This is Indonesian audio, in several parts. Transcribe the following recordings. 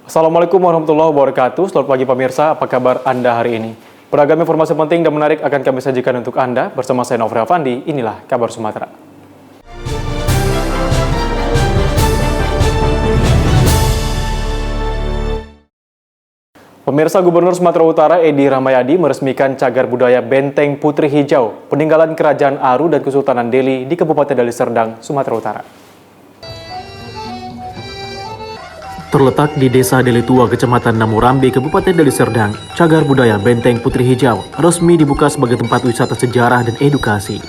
Assalamualaikum warahmatullahi wabarakatuh. Selamat pagi pemirsa, apa kabar Anda hari ini? Beragam informasi penting dan menarik akan kami sajikan untuk Anda. Bersama saya Nofri Afandi, inilah Kabar Sumatera. Pemirsa, Gubernur Sumatera Utara Edi Rahmayadi meresmikan cagar budaya Benteng Putri Hijau, peninggalan Kerajaan Aru dan Kesultanan Delhi di Kabupaten Deli Serdang, Sumatera Utara. Terletak di Desa Deli Tua, Kecamatan Namurambi, Kabupaten Deli Serdang, cagar budaya Benteng Putri Hijau resmi dibuka sebagai tempat wisata sejarah dan edukasi.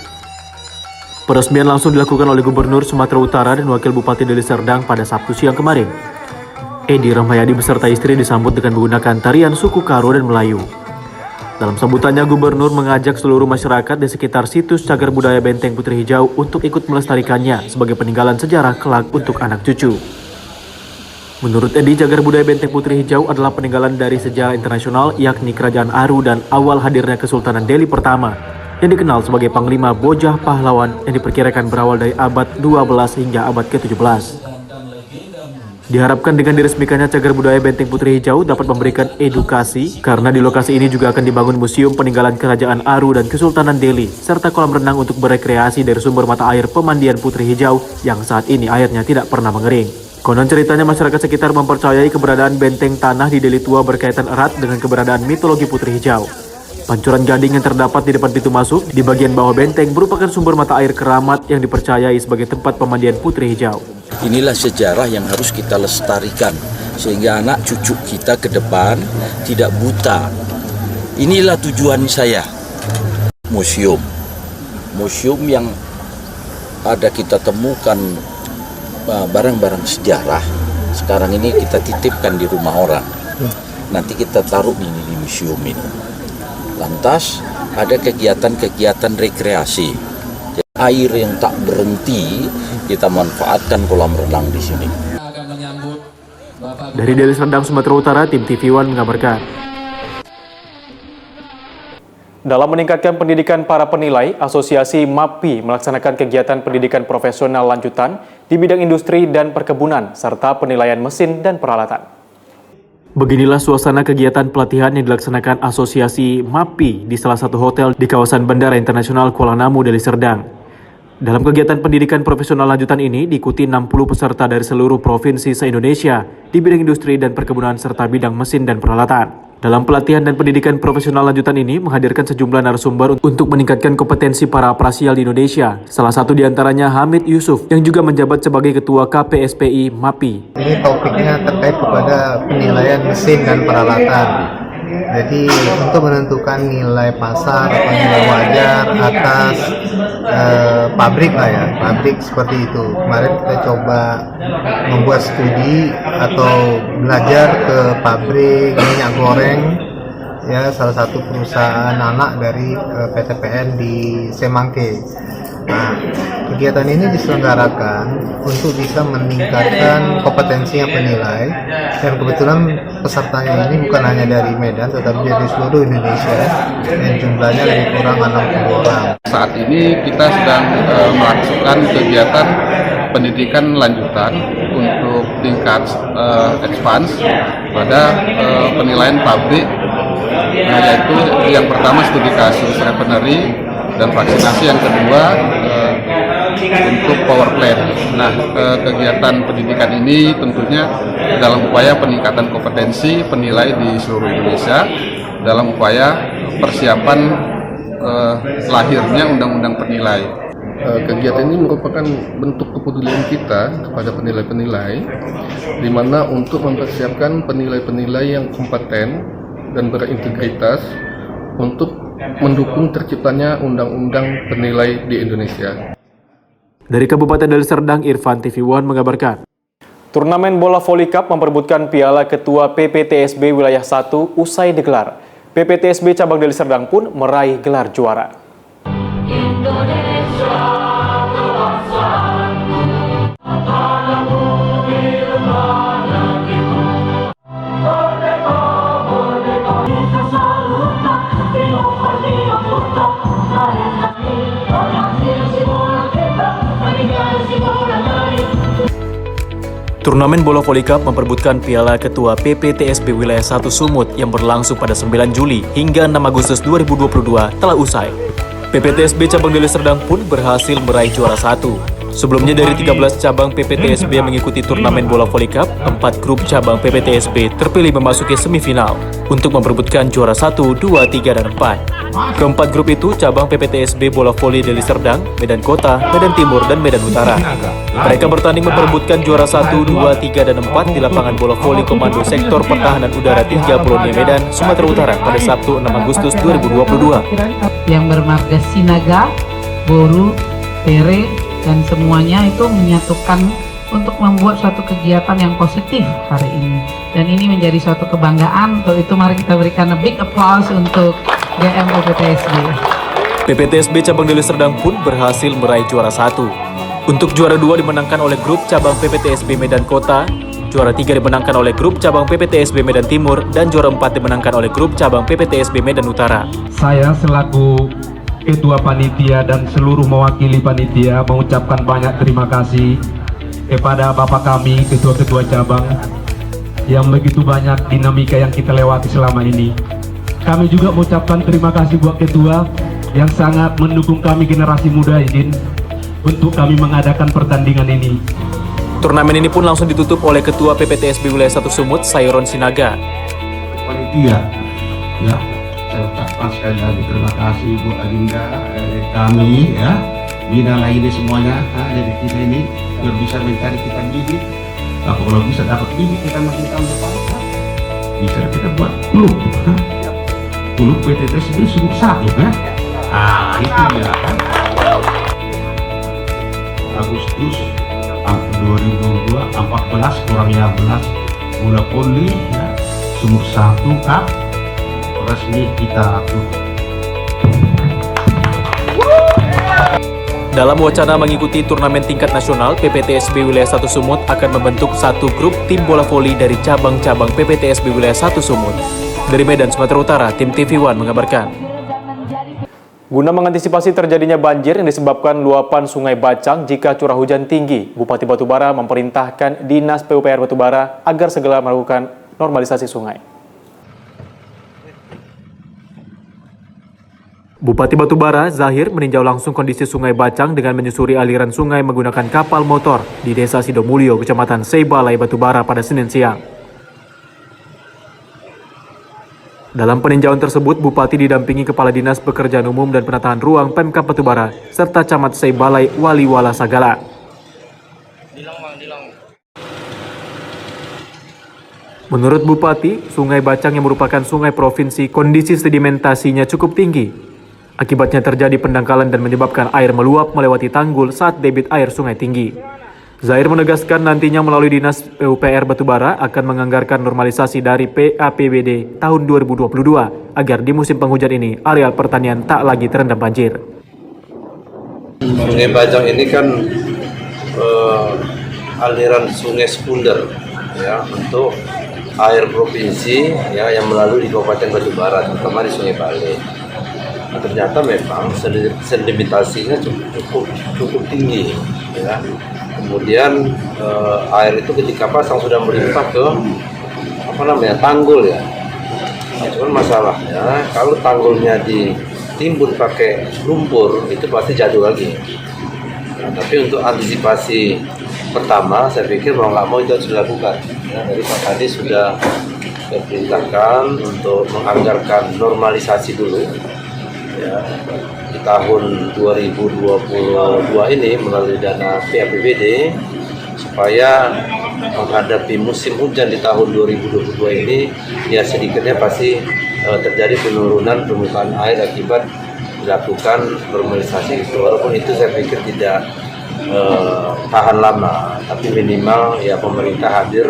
Peresmian langsung dilakukan oleh Gubernur Sumatera Utara dan Wakil Bupati Deli Serdang pada Sabtu siang kemarin. Edi Rahmayadi beserta istri disambut dengan menggunakan tarian suku Karo dan Melayu. Dalam sambutannya, Gubernur mengajak seluruh masyarakat di sekitar situs cagar budaya Benteng Putri Hijau untuk ikut melestarikannya sebagai peninggalan sejarah kelak untuk anak cucu. Menurut Edi, cagar budaya Benteng Putri Hijau adalah peninggalan dari sejarah internasional, yakni Kerajaan Aru dan awal hadirnya Kesultanan Delhi pertama, yang dikenal sebagai Panglima Bojah Pahlawan yang diperkirakan berawal dari abad 12 hingga abad ke-17. Diharapkan dengan diresmikannya cagar budaya Benteng Putri Hijau dapat memberikan edukasi, karena di lokasi ini juga akan dibangun museum peninggalan Kerajaan Aru dan Kesultanan Delhi, serta kolam renang untuk berekreasi dari sumber mata air pemandian Putri Hijau yang saat ini airnya tidak pernah mengering. Konon ceritanya masyarakat sekitar mempercayai keberadaan benteng tanah di Deli Tua berkaitan erat dengan keberadaan mitologi Putri Hijau. Pancuran gading yang terdapat di depan pintu masuk di bagian bawah benteng merupakan sumber mata air keramat yang dipercayai sebagai tempat pemandian Putri Hijau. Inilah sejarah yang harus kita lestarikan sehingga anak cucu kita ke depan tidak buta. Inilah tujuan saya. Museum yang ada kita temukan barang-barang sejarah, sekarang ini kita titipkan di rumah orang. Nanti kita taruh ini di museum ini. Lantas ada kegiatan-kegiatan rekreasi. Air yang tak berhenti kita manfaatkan kolam renang di sini. Dari Deli Serdang, Sumatera Utara, tim TV One mengabarkan. Dalam meningkatkan pendidikan para penilai, Asosiasi MAPI melaksanakan kegiatan pendidikan profesional lanjutan di bidang industri dan perkebunan, serta penilaian mesin dan peralatan. Beginilah suasana kegiatan pelatihan yang dilaksanakan Asosiasi MAPI di salah satu hotel di kawasan Bandara Internasional Kuala Namu, Deli Serdang. Dalam kegiatan pendidikan profesional lanjutan ini diikuti 60 peserta dari seluruh provinsi se-Indonesia di bidang industri dan perkebunan serta bidang mesin dan peralatan. Dalam pelatihan dan pendidikan profesional lanjutan ini menghadirkan sejumlah narasumber untuk meningkatkan kompetensi para aprasial di Indonesia. Salah satu diantaranya Hamid Yusuf yang juga menjabat sebagai Ketua KPSPI MAPI. Ini topiknya terkait kepada penilaian mesin dan peralatan. Jadi untuk menentukan nilai pasar atau nilai wajar atas pabrik lah ya, pabrik seperti itu. Kemarin kita coba membuat studi atau belajar ke pabrik minyak goreng, ya salah satu perusahaan anak dari PTPN di Semangke. Nah, kegiatan ini diselenggarakan untuk bisa meningkatkan kompetensi yang penilai, dan kebetulan pesertanya ini bukan hanya dari Medan tetapi dari seluruh Indonesia dan jumlahnya lebih kurang 60 orang. Saat ini kita sedang melakukan kegiatan pendidikan lanjutan untuk tingkat advance pada penilaian pabrik, yaitu yang pertama studi kasus refinery dan vaksinasi, yang kedua untuk power plant. Nah, kegiatan pendidikan ini tentunya dalam upaya peningkatan kompetensi penilai di seluruh Indonesia dalam upaya persiapan lahirnya undang-undang penilai. Kegiatan ini merupakan bentuk kepedulian kita kepada penilai-penilai, di mana untuk mempersiapkan penilai-penilai yang kompeten dan berintegritas untuk mendukung terciptanya undang-undang penilai di Indonesia. Dari Kabupaten Deli Serdang, Irfan TV One mengabarkan. Turnamen bola voli cup memperebutkan piala Ketua PPTSB Wilayah 1 usai digelar. PPTSB Cabang Deli Serdang pun meraih gelar juara. Turnamen Bola Voli Cup memperebutkan Piala Ketua PPTSB Wilayah 1 Sumut yang berlangsung pada 9 Juli hingga 6 Agustus 2022 telah usai. PPTSB Cabang Deli Serdang pun berhasil meraih juara 1. Sebelumnya dari 13 cabang PPTSB yang mengikuti turnamen Bola Voli Cup, 4 grup cabang PPTSB terpilih memasuki semifinal untuk memperebutkan juara 1, 2, 3, dan 4. Keempat grup itu cabang PPTSB Bola Voli Deli Serdang, Medan Kota, Medan Timur, dan Medan Utara. Mereka bertanding memperebutkan juara 1, 2, 3, dan 4 di lapangan bola voli Komando Sektor Pertahanan Udara 30 di Medan, Sumatera Utara pada Sabtu 6 Agustus 2022. Yang bermarga Sinaga, Boru, Tere, dan semuanya itu menyatukan untuk membuat suatu kegiatan yang positif hari ini. Dan ini menjadi suatu kebanggaan. Untuk itu mari kita berikan a big applause untuk GM PPTSB. PPTSB Cabang Deli Serdang pun berhasil meraih juara 1. Untuk juara 2 dimenangkan oleh grup cabang PPTSB Medan Kota, juara 3 dimenangkan oleh grup cabang PPTSB Medan Timur, dan juara 4 dimenangkan oleh grup cabang PPTSB Medan Utara. Saya selaku Ketua Panitia dan seluruh mewakili Panitia mengucapkan banyak terima kasih kepada Bapak kami, Ketua-Ketua Cabang, yang begitu banyak dinamika yang kita lewati selama ini. Kami juga mengucapkan terima kasih buat Ketua yang sangat mendukung kami generasi muda izin untuk kami mengadakan pertandingan ini. Turnamen ini pun langsung ditutup oleh Ketua PPTSB Wilayah 1 Sumut, Sayron Sinaga. Panitia, ya, saya ucapkan sekali lagi terima kasih buat agenda kami, ya, bina lainnya semuanya, jadi kita ini biar bisa mencari kita bibit. Kalau bisa dapat bibit kita makin tahun depan, bisa kita buat klub, klub PTTSB Sumut 1, itu dia, kan. Agustus 2022, 14 kurang 15 bola voli, ya, Sumut 1 Cup resmi kita atur. Dalam wacana mengikuti turnamen tingkat nasional, PPTSB Wilayah 1 Sumut akan membentuk satu grup tim bola voli dari cabang-cabang PPTSB Wilayah 1 Sumut. Dari Medan, Sumatera Utara, tim TV One mengabarkan. Guna mengantisipasi terjadinya banjir yang disebabkan luapan Sungai Bacang jika curah hujan tinggi, Bupati Batubara memerintahkan Dinas PUPR Batubara agar segera melakukan normalisasi sungai. Bupati Batubara, Zahir, meninjau langsung kondisi Sungai Bacang dengan menyusuri aliran sungai menggunakan kapal motor di Desa Sidomulyo, Kecamatan Seibalai, Batubara pada Senin siang. Dalam peninjauan tersebut, Bupati didampingi Kepala Dinas Pekerjaan Umum dan Penataan Ruang Pemkab Batubara, serta Camat Seibalai Waliwala Sagala. Menurut Bupati, Sungai Bacang yang merupakan sungai provinsi, kondisi sedimentasinya cukup tinggi. Akibatnya terjadi pendangkalan dan menyebabkan air meluap melewati tanggul saat debit air sungai tinggi. Zahir menegaskan nantinya melalui Dinas PUPR Batubara akan menganggarkan normalisasi dari PAPBD tahun 2022 agar di musim penghujan ini areal pertanian tak lagi terendam banjir. Sungai Bacang ini kan aliran sungai sekunder, ya, untuk air provinsi, ya, yang melalui di Kabupaten Batubara, terutama di Sungai Bale. Nah, ternyata memang sedimentasinya cukup tinggi, ya. Kemudian air itu ketika pasang sudah melimpah ke tanggul, ya. Nah, cuman masalahnya kalau tanggulnya ditimbun pakai lumpur itu pasti jatuh lagi. Nah, tapi untuk antisipasi pertama, saya pikir mau nggak mau itu harus dilakukan. Ya, dari Pak Kadis sudah diperintahkan untuk menganggarkan normalisasi dulu. Ya, di tahun 2022 ini melalui dana PAPBD supaya menghadapi musim hujan di tahun 2022 ini, ya sedikitnya pasti terjadi penurunan permukaan air akibat dilakukan normalisasi itu. Walaupun itu saya pikir tidak tahan lama, tapi minimal ya pemerintah hadir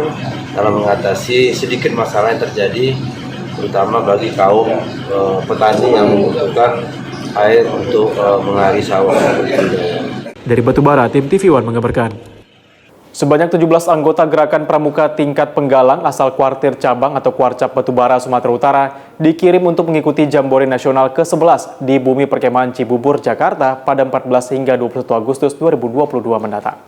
dalam mengatasi sedikit masalah yang terjadi, terutama bagi kaum petani yang membutuhkan air untuk mengairi sawah. Dari Batubara, tim TV One mengabarkan. Sebanyak 17 anggota Gerakan Pramuka Tingkat Penggalang asal Kuartir Cabang atau Kuarcap Batubara, Sumatera Utara dikirim untuk mengikuti Jambore Nasional ke-11 di Bumi Perkemahan Cibubur, Jakarta pada 14 hingga 21 Agustus 2022 mendatang.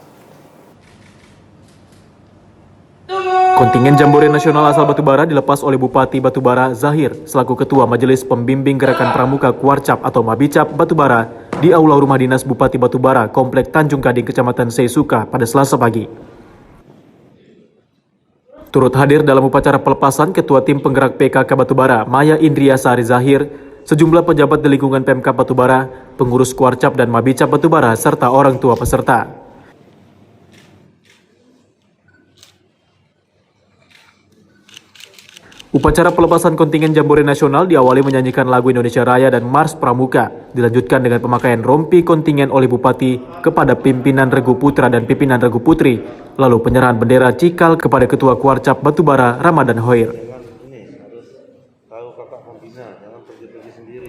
Kontingen Jambore Nasional asal Batubara dilepas oleh Bupati Batubara Zahir selaku Ketua Majelis Pembimbing Gerakan Pramuka Kuarcap atau Mabicap Batubara di Aula Rumah Dinas Bupati Batubara, Komplek Tanjung Gading, Kecamatan Seisuka pada Selasa pagi. Turut hadir dalam upacara pelepasan Ketua Tim Penggerak PKK Batubara, Maya Indria Sari Zahir, sejumlah pejabat di lingkungan Pemkab Batubara, pengurus Kuarcap dan Mabicap Batubara, serta orang tua peserta. Upacara pelepasan kontingen Jambore Nasional diawali menyanyikan lagu Indonesia Raya dan Mars Pramuka, dilanjutkan dengan pemakaian rompi kontingen oleh Bupati kepada pimpinan Regu Putra dan pimpinan Regu Putri, lalu penyerahan bendera cikal kepada Ketua Kuarcap Batubara Ramadan Hoir.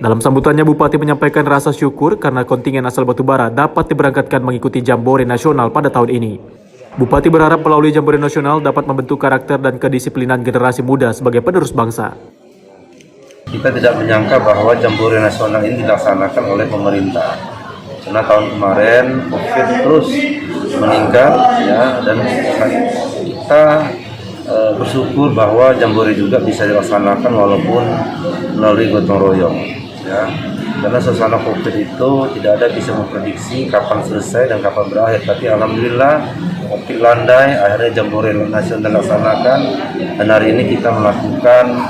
Dalam sambutannya, Bupati menyampaikan rasa syukur karena kontingen asal Batubara dapat diberangkatkan mengikuti Jambore Nasional pada tahun ini. Bupati berharap melalui Jambore Nasional dapat membentuk karakter dan kedisiplinan generasi muda sebagai penerus bangsa. Kita tidak menyangka bahwa Jambore Nasional ini dilaksanakan oleh pemerintah. Karena tahun kemarin COVID terus meningkat, ya, dan kita bersyukur bahwa Jambore juga bisa dilaksanakan walaupun melalui gotong royong. Ya. Karena suasana COVID itu tidak ada bisa memprediksi kapan selesai dan kapan berakhir. Tapi alhamdulillah COVID landai, akhirnya Jambore Nasional dilaksanakan, dan hari ini kita melakukan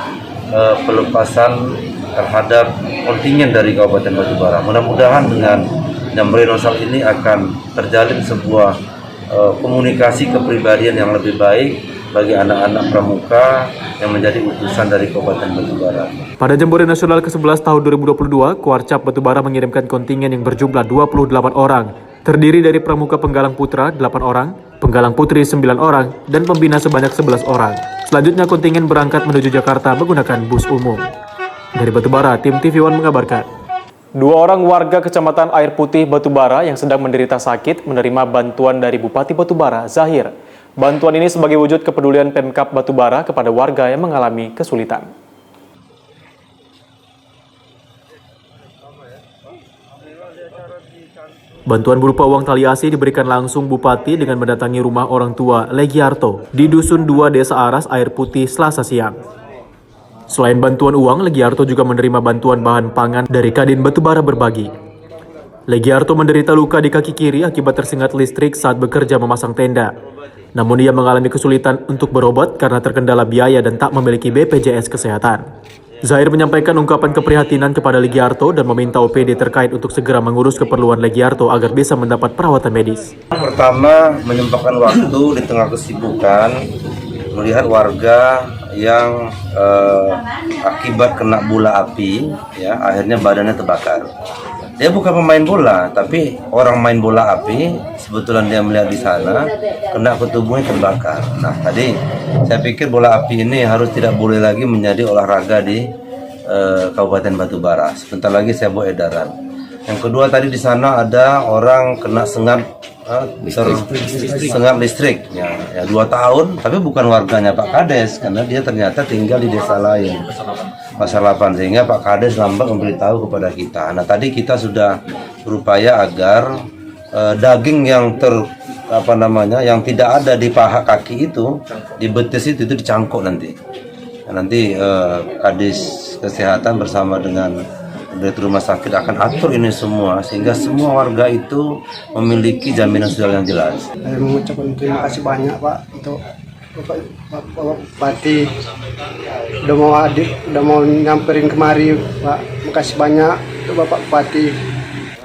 pelepasan terhadap kontingen dari Kabupaten Batubara. Mudah-mudahan dengan Jambore Nasional ini akan terjalin sebuah komunikasi kepribadian yang lebih baik bagi anak-anak pramuka yang menjadi utusan dari Kabupaten Batubara. Pada Jambore Nasional ke-11 tahun 2022, Kuarcap Batubara mengirimkan kontingen yang berjumlah 28 orang, terdiri dari pramuka penggalang putra 8 orang, penggalang putri 9 orang, dan pembina sebanyak 11 orang. Selanjutnya kontingen berangkat menuju Jakarta menggunakan bus umum. Dari Batubara, tim TV One mengabarkan. 2 orang warga Kecamatan Air Putih Batubara yang sedang menderita sakit menerima bantuan dari Bupati Batubara Zahir. Bantuan ini sebagai wujud kepedulian Pemkab Batubara kepada warga yang mengalami kesulitan. Bantuan berupa uang tali asi diberikan langsung Bupati dengan mendatangi rumah orang tua Legiarto di Dusun 2 Desa Aras Air Putih Selasa siang. Selain bantuan uang, Legiarto juga menerima bantuan bahan pangan dari Kadin Batubara Berbagi. Legiarto menderita luka di kaki kiri akibat tersengat listrik saat bekerja memasang tenda. Namun ia mengalami kesulitan untuk berobat karena terkendala biaya dan tak memiliki BPJS Kesehatan. Zahir menyampaikan ungkapan keprihatinan kepada Legiarto dan meminta OPD terkait untuk segera mengurus keperluan Legiarto agar bisa mendapat perawatan medis. Pertama, menyempatkan waktu di tengah kesibukan melihat warga yang akibat kena bola api, ya, akhirnya badannya terbakar. Dia bukan pemain bola, tapi orang main bola api, sebetulnya dia melihat di sana, kena ke tubuhnya terbakar. Nah, tadi saya pikir bola api ini harus tidak boleh lagi menjadi olahraga di Kabupaten Batubara. Sebentar lagi saya buat edaran. Yang kedua, tadi di sana ada orang kena sengat listrik, ya 2 tahun, tapi bukan warganya Pak Kades, karena dia ternyata tinggal di desa lain. Pasar 8, sehingga Pak Kades lambat memberitahu kepada kita. Nah, tadi kita sudah berupaya agar daging yang yang tidak ada di paha kaki itu, di betis itu dicangkuk nanti. Nanti Kadis Kesehatan bersama dengan Direktur Rumah Sakit akan atur ini semua sehingga semua warga itu memiliki jaminan sosial yang jelas. Saya mengucapkan terima kasih banyak Pak untuk Bapak Bupati udah mau nyamperin kemari Pak. Makasih banyak untuk Bapak Bupati.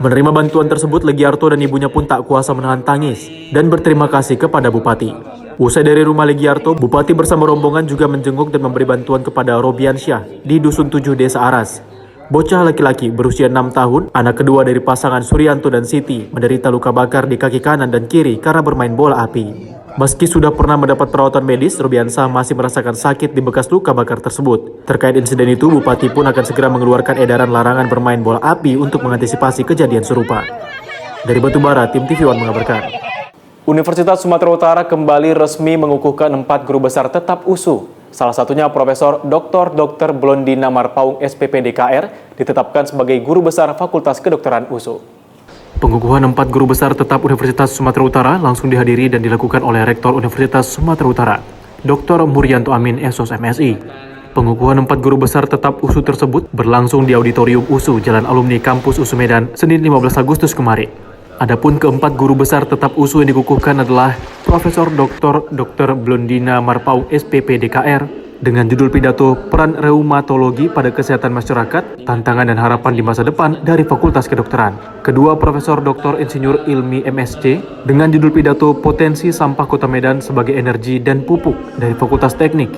Menerima bantuan tersebut, Legiarto dan ibunya pun tak kuasa menahan tangis dan berterima kasih kepada Bupati. Usai dari rumah Legiarto, Bupati bersama rombongan juga menjenguk dan memberi bantuan kepada Robiansyah di Dusun 7 Desa Aras. Bocah laki-laki berusia 6 tahun, anak kedua dari pasangan Suryanto dan Siti, menderita luka bakar di kaki kanan dan kiri karena bermain bola api. Meski sudah pernah mendapat perawatan medis, Robiansyah masih merasakan sakit di bekas luka bakar tersebut. Terkait insiden itu, Bupati pun akan segera mengeluarkan edaran larangan bermain bola api untuk mengantisipasi kejadian serupa. Dari Batubara, tim TV One mengabarkan. Universitas Sumatera Utara kembali resmi mengukuhkan 4 guru besar tetap USU. Salah satunya Profesor Dr. Blondina Marpaung SPP DKR ditetapkan sebagai guru besar Fakultas Kedokteran USU. Pengukuhan 4 guru besar tetap Universitas Sumatera Utara langsung dihadiri dan dilakukan oleh Rektor Universitas Sumatera Utara. Dr. Muryanto Amin Esos MSI. Pengukuhan 4 guru besar tetap USU tersebut berlangsung di Auditorium USU Jalan Alumni Kampus USU Medan, Senin 15 Agustus kemarin. Adapun keempat guru besar tetap USU yang dikukuhkan adalah Profesor Dr. Blondina Marpaung SPP DKR dengan judul pidato Peran Reumatologi pada Kesehatan Masyarakat, Tantangan dan Harapan di Masa Depan dari Fakultas Kedokteran. Kedua, Profesor Dr. Insinyur Ilmi MSc dengan judul pidato Potensi Sampah Kota Medan sebagai Energi dan Pupuk dari Fakultas Teknik.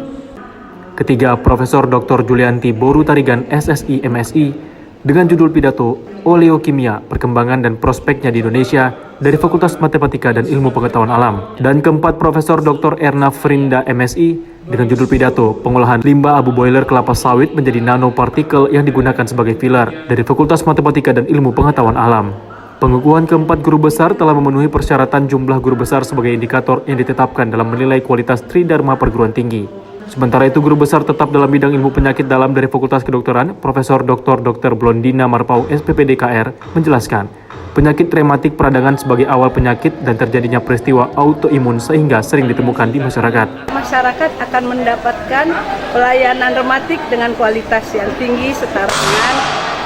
Ketiga, Profesor Dr. Julianti Boru Tarigan SSI MSI dengan judul pidato Oleokimia, Perkembangan dan Prospeknya di Indonesia dari Fakultas Matematika dan Ilmu Pengetahuan Alam. Dan keempat, Profesor Dr. Erna Frinda MSI dengan judul pidato Pengolahan Limbah Abu Boiler Kelapa Sawit menjadi Nanopartikel yang digunakan sebagai filler dari Fakultas Matematika dan Ilmu Pengetahuan Alam. Pengukuhan keempat guru besar telah memenuhi persyaratan jumlah guru besar sebagai indikator yang ditetapkan dalam menilai kualitas Tridharma perguruan tinggi. Sementara itu, guru besar tetap dalam bidang ilmu penyakit dalam dari Fakultas Kedokteran, Profesor Dr. Blondina Marpaung SPP DKR menjelaskan, penyakit rematik peradangan sebagai awal penyakit dan terjadinya peristiwa autoimun sehingga sering ditemukan di masyarakat. Masyarakat akan mendapatkan pelayanan rematik dengan kualitas yang tinggi setara dengan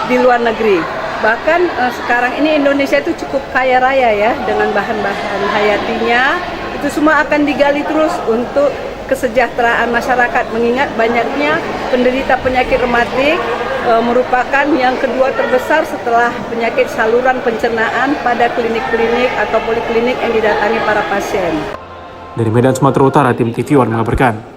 di luar negeri. Bahkan sekarang ini Indonesia itu cukup kaya raya ya dengan bahan-bahan hayatinya. Itu semua akan digali terus untuk kesejahteraan masyarakat, mengingat banyaknya penderita penyakit rematik merupakan yang kedua terbesar setelah penyakit saluran pencernaan pada klinik-klinik atau poliklinik yang didatangi para pasien. Dari Medan, Sumatera Utara, tim TV One mengabarkan.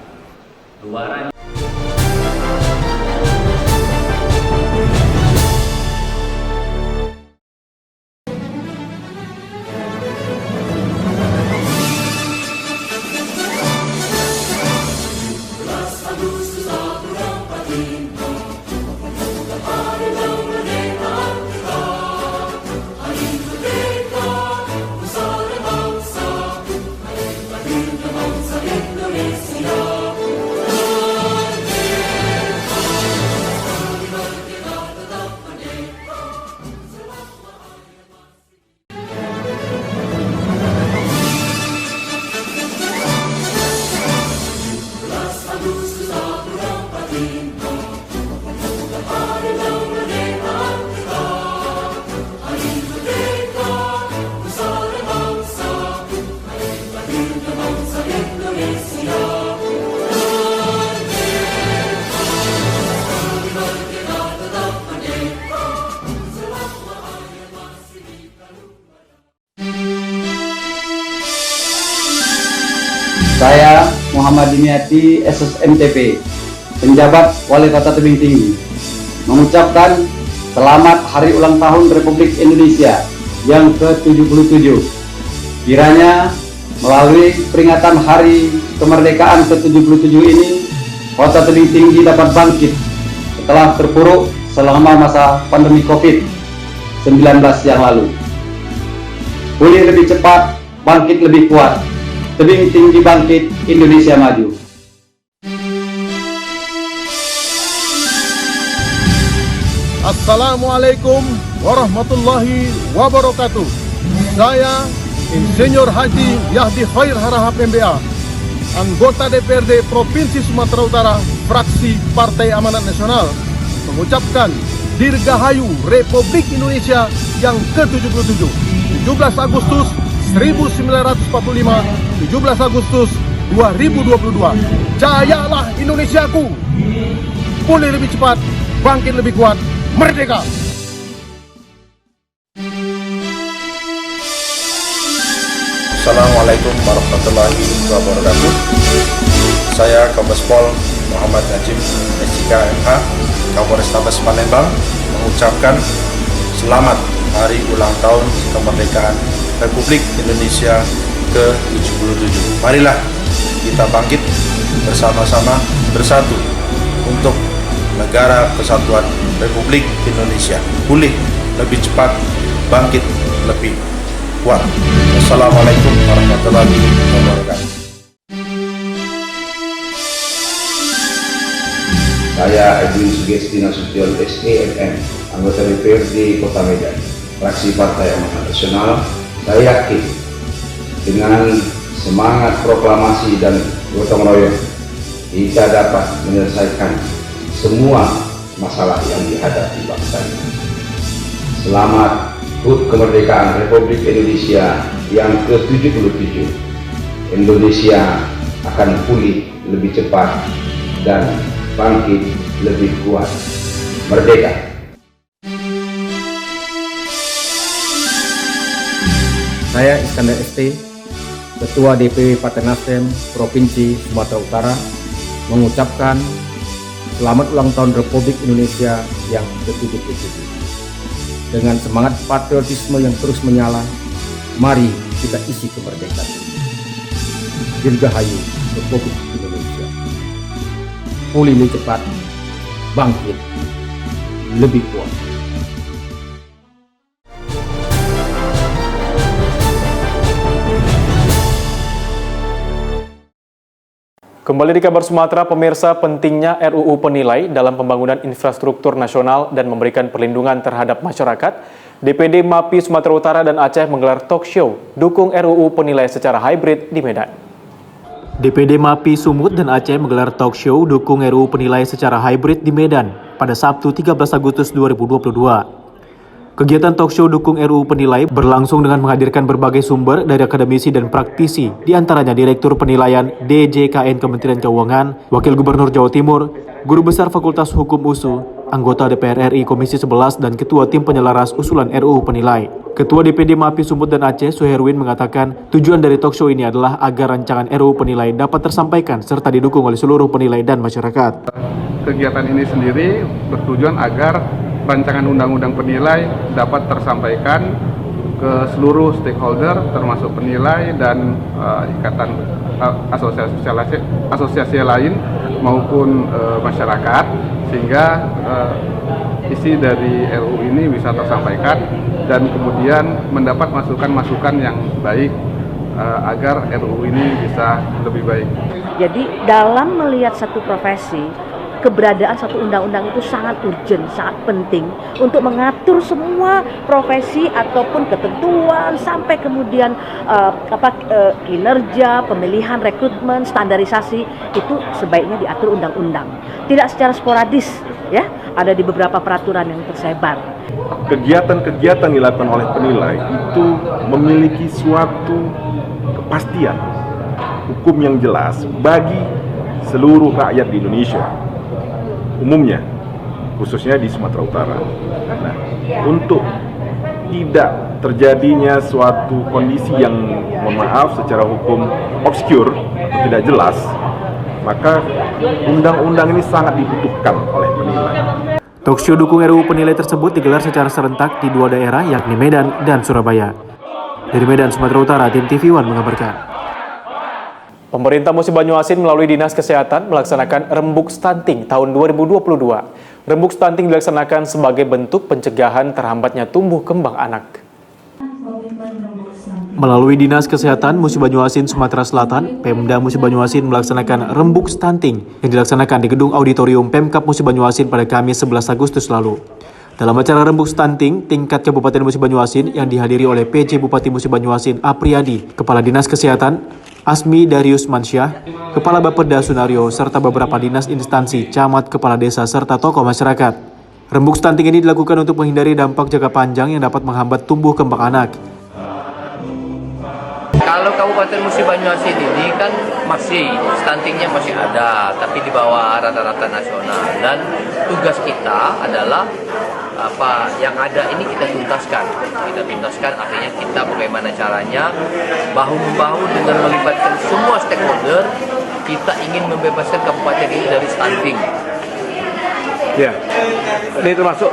Saya Muhammad Dimiati SSMTP, penjabat Wali Kota Tebing Tinggi, mengucapkan selamat Hari Ulang Tahun Republik Indonesia yang ke-77. Kiranya melalui peringatan Hari Kemerdekaan ke-77 ini, Kota Tebing Tinggi dapat bangkit setelah terpuruk selama masa pandemi COVID-19 yang lalu. Pulih lebih cepat, bangkit lebih kuat. Tebing Tinggi bangkit, Indonesia maju. Assalamualaikum warahmatullahi wabarakatuh. Saya Insinyur Haji Yahdi Khair Harahap MBA, anggota DPRD Provinsi Sumatera Utara, fraksi Partai Amanat Nasional, mengucapkan Dirgahayu Republik Indonesia yang ke-77, 17 Agustus 1945, 17 Agustus 2022. Jayalah Indonesiaku, pulih lebih cepat, bangkit lebih kuat, merdeka! Assalamualaikum warahmatullahi wabarakatuh. Saya Kombes Pol Muhammad Najib SIK MH, Kapolrestabes Palembang, mengucapkan selamat Hari Ulang Tahun Kemerdekaan Republik Indonesia ke-77. Marilah kita bangkit bersama-sama, bersatu untuk negara kesatuan Republik Indonesia. Pulih lebih cepat, bangkit lebih kuat. Wassalamualaikum warahmatullahi wabarakatuh. Saya Edwin Sugesti Nasution SEMM, anggota DPRD Kota Medan, fraksi Partai Amanat Nasional. Saya yakin dengan semangat proklamasi dan gotong royong, kita dapat menyelesaikan semua masalah yang dihadapi bangsa ini. Selamat HUT Kemerdekaan Republik Indonesia yang ke-77. Indonesia akan pulih lebih cepat dan bangkit lebih kuat. Merdeka! Saya Iskandar ST, Ketua DPW Partai Nasdem Provinsi Sumatera Utara, mengucapkan selamat ulang tahun Republik Indonesia yang ke-77. Dengan semangat patriotisme yang terus menyala, mari kita isi kemerdekaan ini. Dirgahayu Republik Indonesia. Pulih lebih cepat, bangkit lebih kuat. Kembali di kabar Sumatera, pemirsa, pentingnya RUU Penilai dalam pembangunan infrastruktur nasional dan memberikan perlindungan terhadap masyarakat. DPD MAPI Sumatera Utara dan Aceh menggelar talk show dukung RUU Penilai secara hybrid di Medan. DPD MAPI Sumut dan Aceh menggelar talk show dukung RUU Penilai secara hybrid di Medan pada Sabtu 13 Agustus 2022. Kegiatan talk show dukung RUU Penilai berlangsung dengan menghadirkan berbagai sumber dari akademisi dan praktisi, diantaranya Direktur Penilaian DJKN Kementerian Keuangan, Wakil Gubernur Jawa Timur, Guru Besar Fakultas Hukum USU, anggota DPR RI Komisi 11 dan Ketua Tim Penyelaras Usulan RUU Penilai. Ketua DPD MAPI Sumut dan Aceh, Suherwin, mengatakan tujuan dari talk show ini adalah agar rancangan RUU Penilai dapat tersampaikan serta didukung oleh seluruh penilai dan masyarakat. Kegiatan ini sendiri bertujuan agar rancangan undang-undang penilai dapat tersampaikan ke seluruh stakeholder termasuk penilai dan ikatan asosiasi lain maupun masyarakat, sehingga isi dari RUU ini bisa tersampaikan dan kemudian mendapat masukan-masukan yang baik agar RUU ini bisa lebih baik. Jadi dalam melihat satu profesi, keberadaan satu undang-undang itu sangat urgent, sangat penting untuk mengatur semua profesi ataupun ketentuan sampai kemudian kinerja, pemilihan, rekrutmen, standarisasi itu sebaiknya diatur undang-undang. Tidak secara sporadis, ya, ada di beberapa peraturan yang tersebar. Kegiatan-kegiatan dilakukan oleh penilai itu memiliki suatu kepastian hukum yang jelas bagi seluruh rakyat di Indonesia. Umumnya, khususnya di Sumatera Utara. Nah, untuk tidak terjadinya suatu kondisi yang, mohon maaf, secara hukum obskur atau tidak jelas, maka undang-undang ini sangat dibutuhkan oleh penilai. Talk show dukung RUU Penilai tersebut digelar secara serentak di dua daerah, yakni Medan dan Surabaya. Dari Medan, Sumatera Utara, tim TV One mengabarkan. Pemerintah Musi Banyuasin melalui Dinas Kesehatan melaksanakan rembuk stunting tahun 2022. Rembuk stunting dilaksanakan sebagai bentuk pencegahan terhambatnya tumbuh kembang anak. Melalui Dinas Kesehatan Musi Banyuasin, Sumatera Selatan, Pemda Musi Banyuasin melaksanakan rembuk stunting yang dilaksanakan di Gedung Auditorium Pemkab Musi Banyuasin pada Kamis 11 Agustus lalu. Dalam acara rembuk stunting tingkat Kabupaten Musi Banyuasin yang dihadiri oleh PJ Bupati Musi Banyuasin Apriyadi, Kepala Dinas Kesehatan Asmi Darius Mansyah, Kepala Bapeda Sunario, serta beberapa dinas instansi, camat, kepala desa, serta tokoh masyarakat. Rembuk stunting ini dilakukan untuk menghindari dampak jangka panjang yang dapat menghambat tumbuh kembang anak. Kalau Kabupaten Musi Banyuasin ini kan masih stuntingnya masih ada, tapi di bawah rata-rata nasional. Dan tugas kita adalah apa yang ada ini kita tuntaskan. Kita tuntaskan artinya kita bagaimana caranya bahu-membahu dengan melibatkan semua stakeholder, kita ingin membebaskan kabupaten ini dari stunting. Ya, ini termasuk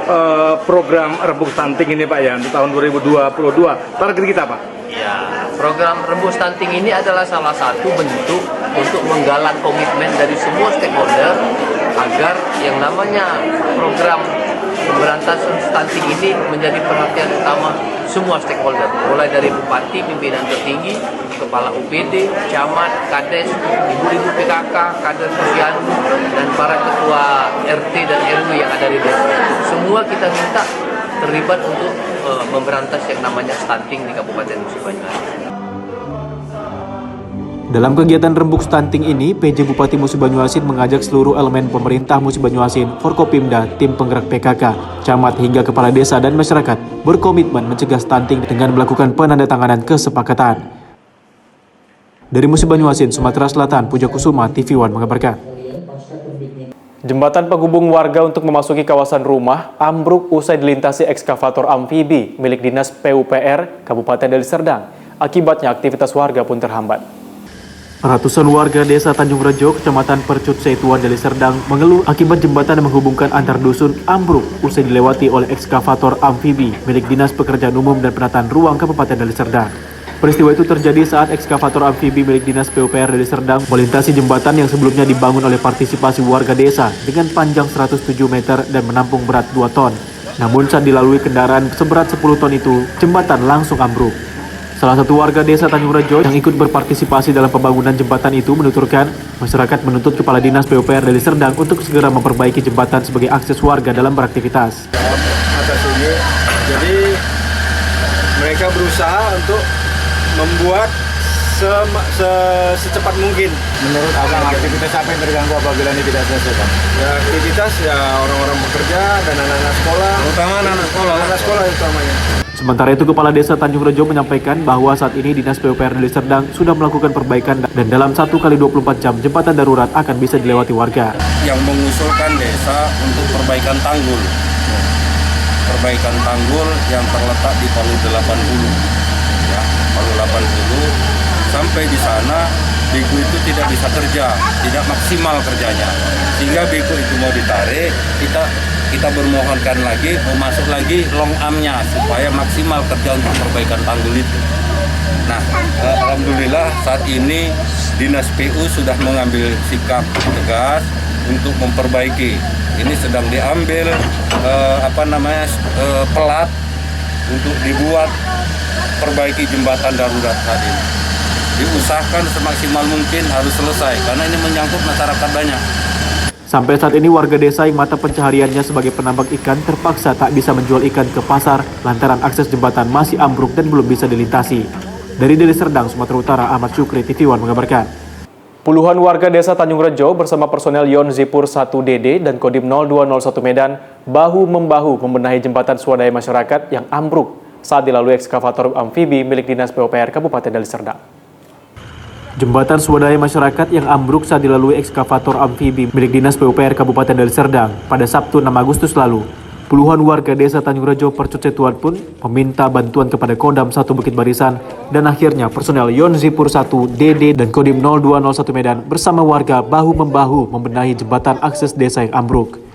program rembuk stunting ini Pak ya, untuk tahun 2022. Target kita Pak? Ya, program rembuk stunting ini adalah salah satu bentuk untuk menggalang komitmen dari semua stakeholder agar yang namanya program pemberantasan stunting ini menjadi perhatian utama semua stakeholder, mulai dari bupati, pimpinan tertinggi, kepala UPD, camat, kades, ibu-ibu PKK, kader posyandu, dan para ketua RT dan RW yang ada di desa. Semua kita minta terlibat untuk memberantas yang namanya stunting di Kabupaten Musi Banyuasin. Dalam kegiatan rembuk stunting ini, PJ Bupati Musi Banyuasin mengajak seluruh elemen pemerintah Musi Banyuasin, Forkopimda, tim penggerak PKK, camat hingga kepala desa dan masyarakat berkomitmen mencegah stunting dengan melakukan penandatanganan kesepakatan. Dari Musi Banyuasin, Sumatera Selatan, Puja Kusuma, TV One mengabarkan. Jembatan penghubung warga untuk memasuki kawasan rumah ambruk usai dilintasi ekskavator amfibi milik Dinas PUPR Kabupaten Deli Serdang. Akibatnya aktivitas warga pun terhambat. Ratusan warga desa Tanjung Rejo, Kecamatan Percut Setuan, Deli Serdang mengeluh akibat jembatan yang menghubungkan antar dusun ambruk usai dilewati oleh ekskavator amfibi milik Dinas Pekerjaan Umum dan Penataan Ruang Kabupaten Deli Serdang. Peristiwa itu terjadi saat ekskavator amfibi milik Dinas PUPR Deli Serdang melintasi jembatan yang sebelumnya dibangun oleh partisipasi warga desa dengan panjang 107 meter dan menampung berat 2 ton. Namun saat dilalui kendaraan seberat 10 ton itu, jembatan langsung ambruk. Salah satu warga desa Tanjung Rejo yang ikut berpartisipasi dalam pembangunan jembatan itu menuturkan, masyarakat menuntut Kepala Dinas PUPR Deli Serdang untuk segera memperbaiki jembatan sebagai akses warga dalam beraktivitas. Atas ini, jadi mereka berusaha untuk membuat secepat mungkin. Menurut Abang, aktivitas apa yang terganggu apabila ini tidak selesai? Ya, aktivitas ya orang-orang bekerja dan anak-anak sekolah. Terutama anak sekolah utamanya. Sementara itu, Kepala Desa Tanjung Rejo menyampaikan bahwa saat ini Dinas PUPR Deli Serdang sudah melakukan perbaikan dan dalam 1 kali 24 jam jembatan darurat akan bisa dilewati warga. Yang mengusulkan desa untuk perbaikan tanggul. Perbaikan tanggul yang terletak di Palu 80. Ya, Palu 80 sampai di sana beko itu tidak bisa kerja, tidak maksimal kerjanya. Sehingga beko itu mau ditarik, kita bermohonkan lagi, mau masuk lagi long arm-nya supaya maksimal kerja untuk perbaikan tanggul itu. Nah, alhamdulillah saat ini Dinas PU sudah mengambil sikap tegas untuk memperbaiki. Ini sedang diambil pelat untuk dibuat perbaiki jembatan darurat saat ini. Diusahakan semaksimal mungkin harus selesai karena ini menyangkut masyarakat banyak. Sampai saat ini warga desa yang mata pencahariannya sebagai penambak ikan terpaksa tak bisa menjual ikan ke pasar lantaran akses jembatan masih ambruk dan belum bisa dilintasi. Dari Deli Serdang, Sumatera Utara, Ahmad Syukri, TV One mengabarkan. Puluhan warga desa Tanjung Rejo bersama personel Yon Zipur 1DD dan Kodim 0201 Medan bahu-membahu membenahi jembatan swadaya masyarakat yang ambruk saat dilalui ekskavator amfibi milik Dinas PUPR Kabupaten Deli Serdang. Jembatan swadaya masyarakat yang ambruk saat dilalui ekskavator amfibi milik Dinas PUPR Kabupaten Deli Serdang pada Sabtu 6 Agustus lalu. Puluhan warga desa Tanjung Rejo Percut Setuan pun meminta bantuan kepada Kodam 1 Bukit Barisan dan akhirnya personel Yon Zipur 1 DD dan Kodim 0201 Medan bersama warga bahu-membahu membenahi jembatan akses desa yang ambruk.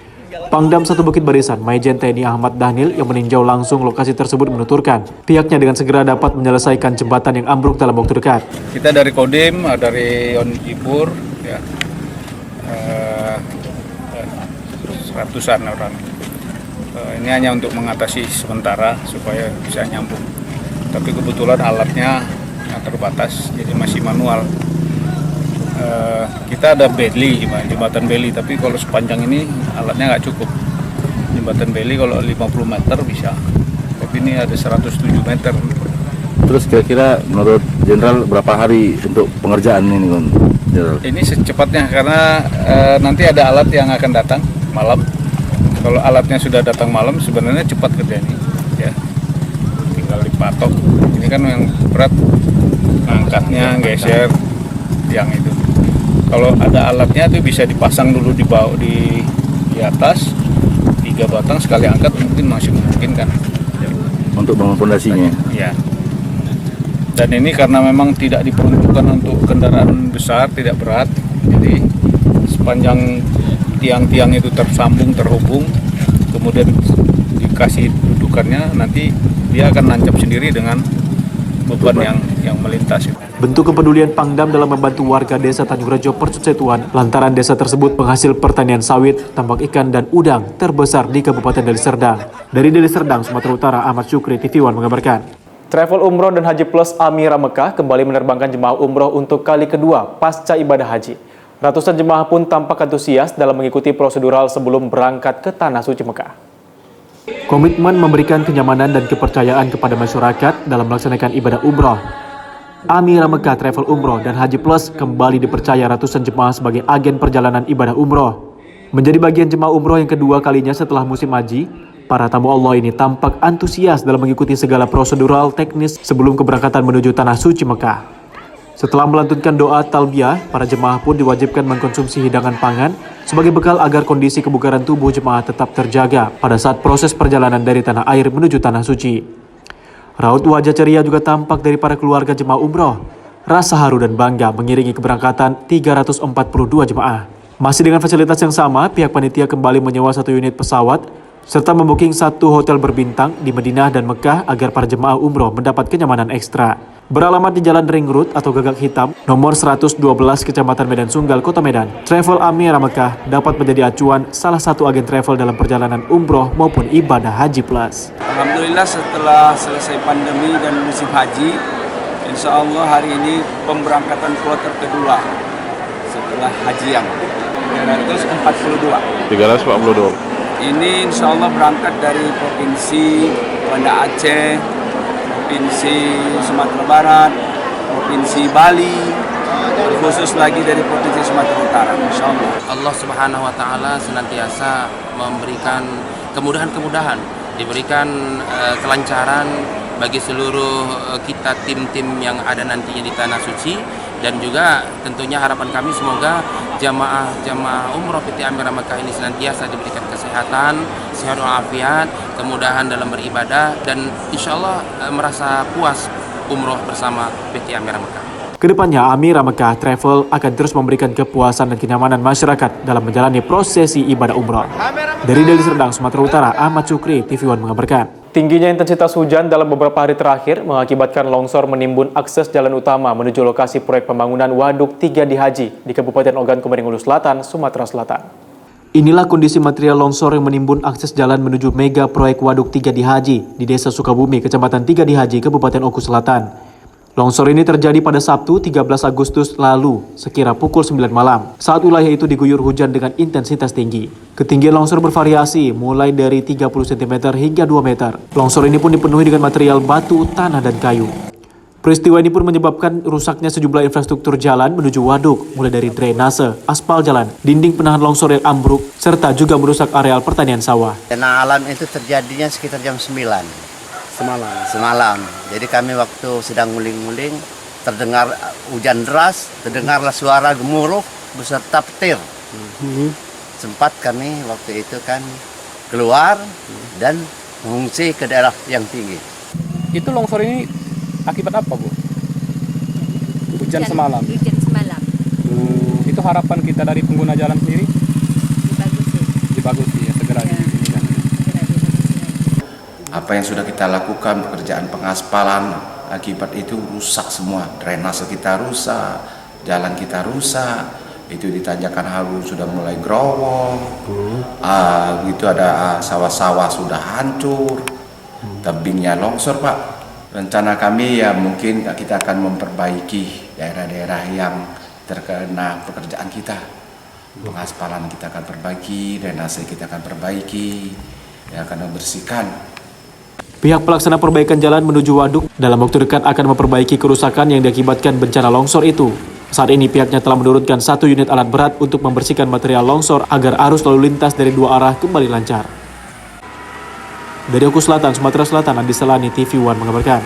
Pangdam 1 Bukit Barisan, Majen TNI Ahmad Dhanil yang meninjau langsung lokasi tersebut menuturkan pihaknya dengan segera dapat menyelesaikan jembatan yang ambruk dalam waktu dekat. Kita dari Kodim, dari Yon Zipur, ya, ratusan orang. Ini hanya untuk mengatasi sementara supaya bisa nyambung. Tapi kebetulan alatnya terbatas, jadi masih manual. Kita ada beli, jembatan beli, tapi kalau sepanjang ini alatnya nggak cukup. Jembatan beli kalau 50 meter bisa, tapi ini ada 107 meter. Terus kira-kira menurut Jenderal berapa hari untuk pengerjaan ini, Jenderal? Ini secepatnya karena nanti ada alat yang akan datang malam. Kalau alatnya sudah datang malam sebenarnya cepat kerjanya, ya. Tinggal dipatok. Ini kan yang berat, angkatnya, geser, yang itu. Kalau ada alatnya itu bisa dipasang dulu di bawah di atas 3 batang sekali angkat mungkin masih memungkinkan. Untuk bangun fondasinya. Ya. Dan ini karena memang tidak diperuntukkan untuk kendaraan besar, tidak berat. Jadi sepanjang tiang-tiang itu tersambung, terhubung, kemudian dikasih dudukannya, nanti dia akan nancap sendiri dengan beban yang melintas. Bentuk kepedulian Pangdam dalam membantu warga desa Tanjung Rejo Percut Setuan lantaran desa tersebut penghasil pertanian sawit, tambak ikan dan udang terbesar di Kabupaten Deli Serdang. Dari Deli Serdang, Sumatera Utara, Ahmad Syukri, TV One mengabarkan. Travel Umroh dan Haji Plus Amira Mekah kembali menerbangkan jemaah umroh untuk kali kedua pasca ibadah haji. Ratusan jemaah pun tampak antusias dalam mengikuti prosedural sebelum berangkat ke Tanah Suci Mekah. Komitmen memberikan kenyamanan dan kepercayaan kepada masyarakat dalam melaksanakan ibadah umroh. Amira Mekah Travel Umroh dan Haji Plus kembali dipercaya ratusan jemaah sebagai agen perjalanan ibadah umroh. Menjadi bagian jemaah umroh yang kedua kalinya setelah musim haji, para tamu Allah ini tampak antusias dalam mengikuti segala prosedural teknis sebelum keberangkatan menuju Tanah Suci Mekah. Setelah melantunkan doa talbiyah, para jemaah pun diwajibkan mengkonsumsi hidangan pangan sebagai bekal agar kondisi kebugaran tubuh jemaah tetap terjaga pada saat proses perjalanan dari tanah air menuju Tanah Suci. Raut wajah ceria juga tampak dari para keluarga jemaah umroh. Rasa haru dan bangga mengiringi keberangkatan 342 jemaah. Masih dengan fasilitas yang sama, pihak panitia kembali menyewa 1 unit pesawat serta membooking 1 hotel berbintang di Madinah dan Mekah agar para jemaah umroh mendapat kenyamanan ekstra. Beralamat di Jalan Ring Road atau Gagak Hitam, nomor 112 Kecamatan Medan Sunggal, Kota Medan, Travel Amira Mekah dapat menjadi acuan salah satu agen travel dalam perjalanan umroh maupun ibadah Haji Plus. Alhamdulillah setelah selesai pandemi dan musim haji, insya Allah hari ini pemberangkatan kloter kedua setelah haji yang 342. Ini insya Allah berangkat dari Provinsi Banda Aceh, Provinsi Sumatera Barat, Provinsi Bali, khusus lagi dari Provinsi Sumatera Utara, insya Allah. Allah Subhanahu Wa Taala senantiasa memberikan kemudahan-kemudahan, diberikan kelancaran bagi seluruh kita tim-tim yang ada nantinya di Tanah Suci, dan juga tentunya harapan kami semoga jamaah umroh PT Amira Mekah ini senantiasa diberikan kesehatan, sehat walafiat, kemudahan dalam beribadah, dan insya Allah merasa puas umroh bersama PT Amira Mekah. Kedepannya, Amira Mekah Travel akan terus memberikan kepuasan dan kenyamanan masyarakat dalam menjalani prosesi ibadah umroh. Dari Deli Serdang, Sumatera Utara, Ahmad Syukri, TV One mengabarkan. Tingginya intensitas hujan dalam beberapa hari terakhir mengakibatkan longsor menimbun akses jalan utama menuju lokasi proyek pembangunan Waduk 3 di Haji di Kabupaten Ogan Komering Ulu Selatan, Sumatera Selatan. Inilah kondisi material longsor yang menimbun akses jalan menuju mega proyek Waduk 3 di Haji di Desa Sukabumi, Kecamatan 3 di Haji, Kabupaten Oku Selatan. Longsor ini terjadi pada Sabtu 13 Agustus lalu sekira pukul 9 malam saat wilayah itu diguyur hujan dengan intensitas tinggi. Ketinggian longsor bervariasi mulai dari 30 cm hingga 2 meter. Longsor ini pun dipenuhi dengan material batu, tanah, dan kayu. Peristiwa ini pun menyebabkan rusaknya sejumlah infrastruktur jalan menuju waduk, mulai dari drainase, aspal jalan, dinding penahan longsor yang ambruk, serta juga merusak areal pertanian sawah. Bencana alam itu terjadinya sekitar jam 9. Semalam. Jadi kami waktu sedang nguling-nguling terdengar hujan deras, terdengarlah suara gemuruh beserta petir. Sempat kami waktu itu kan keluar dan mengungsi ke daerah yang tinggi. Itu longsor ini akibat apa, Bu? Hujan semalam. Hujan semalam. Itu harapan kita dari pengguna jalan sendiri? Dibagusi ya, segera. Apa yang sudah kita lakukan, pekerjaan pengaspalan, akibat itu rusak semua. Drainase kita rusak, jalan kita rusak, itu di Tanjakan Haru sudah mulai growong, itu ada sawah-sawah sudah hancur, tebingnya longsor, Pak. Rencana kami ya mungkin kita akan memperbaiki daerah-daerah yang terkena pekerjaan kita. Pengaspalan kita akan perbaiki, drainase kita akan perbaiki, ya akan membersihkan. Pihak pelaksana perbaikan jalan menuju waduk dalam waktu dekat akan memperbaiki kerusakan yang diakibatkan bencana longsor itu. Saat ini pihaknya telah menurunkan 1 unit alat berat untuk membersihkan material longsor agar arus lalu lintas dari 2 arah kembali lancar. Dari Oku Selatan, Sumatera Selatan, Andi Selani, TV One mengabarkan.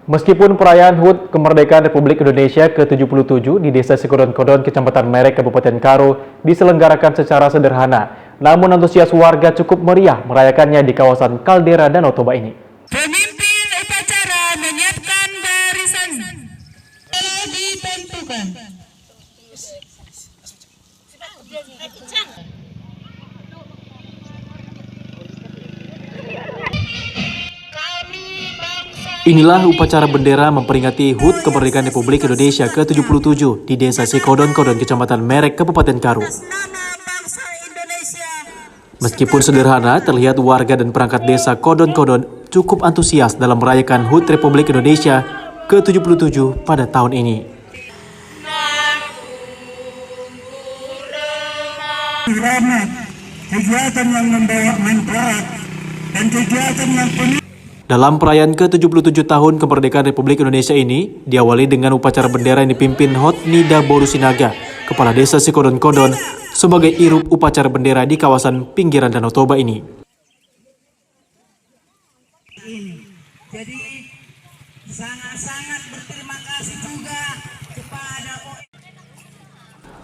Meskipun perayaan HUT Kemerdekaan Republik Indonesia ke-77 di Desa Sikodon-Kodon, Kecamatan Merek, Kabupaten Karo diselenggarakan secara sederhana, namun antusias warga cukup meriah merayakannya di kawasan kaldera Danau Toba ini. Pemimpin upacara menyiapkan barisan. Ditentukan. Inilah upacara bendera memperingati HUT Kemerdekaan Republik Indonesia ke-77 di Desa Sikodon-Kodon, Kecamatan Merek, Kabupaten Karo. Meskipun sederhana, terlihat warga dan perangkat desa Kodon-Kodon cukup antusias dalam merayakan HUT Republik Indonesia ke-77 pada tahun ini. Kegiatan yang membawa manfaat dan kegiatan yang penuh Dalam perayaan ke-77 tahun kemerdekaan Republik Indonesia ini, diawali dengan upacara bendera yang dipimpin Hotnida Borusinaga, Kepala Desa Sikodon-Kodon, sebagai irup upacara bendera di kawasan pinggiran Danau Toba ini. Jadi sangat-sangat berterima kasih juga kepada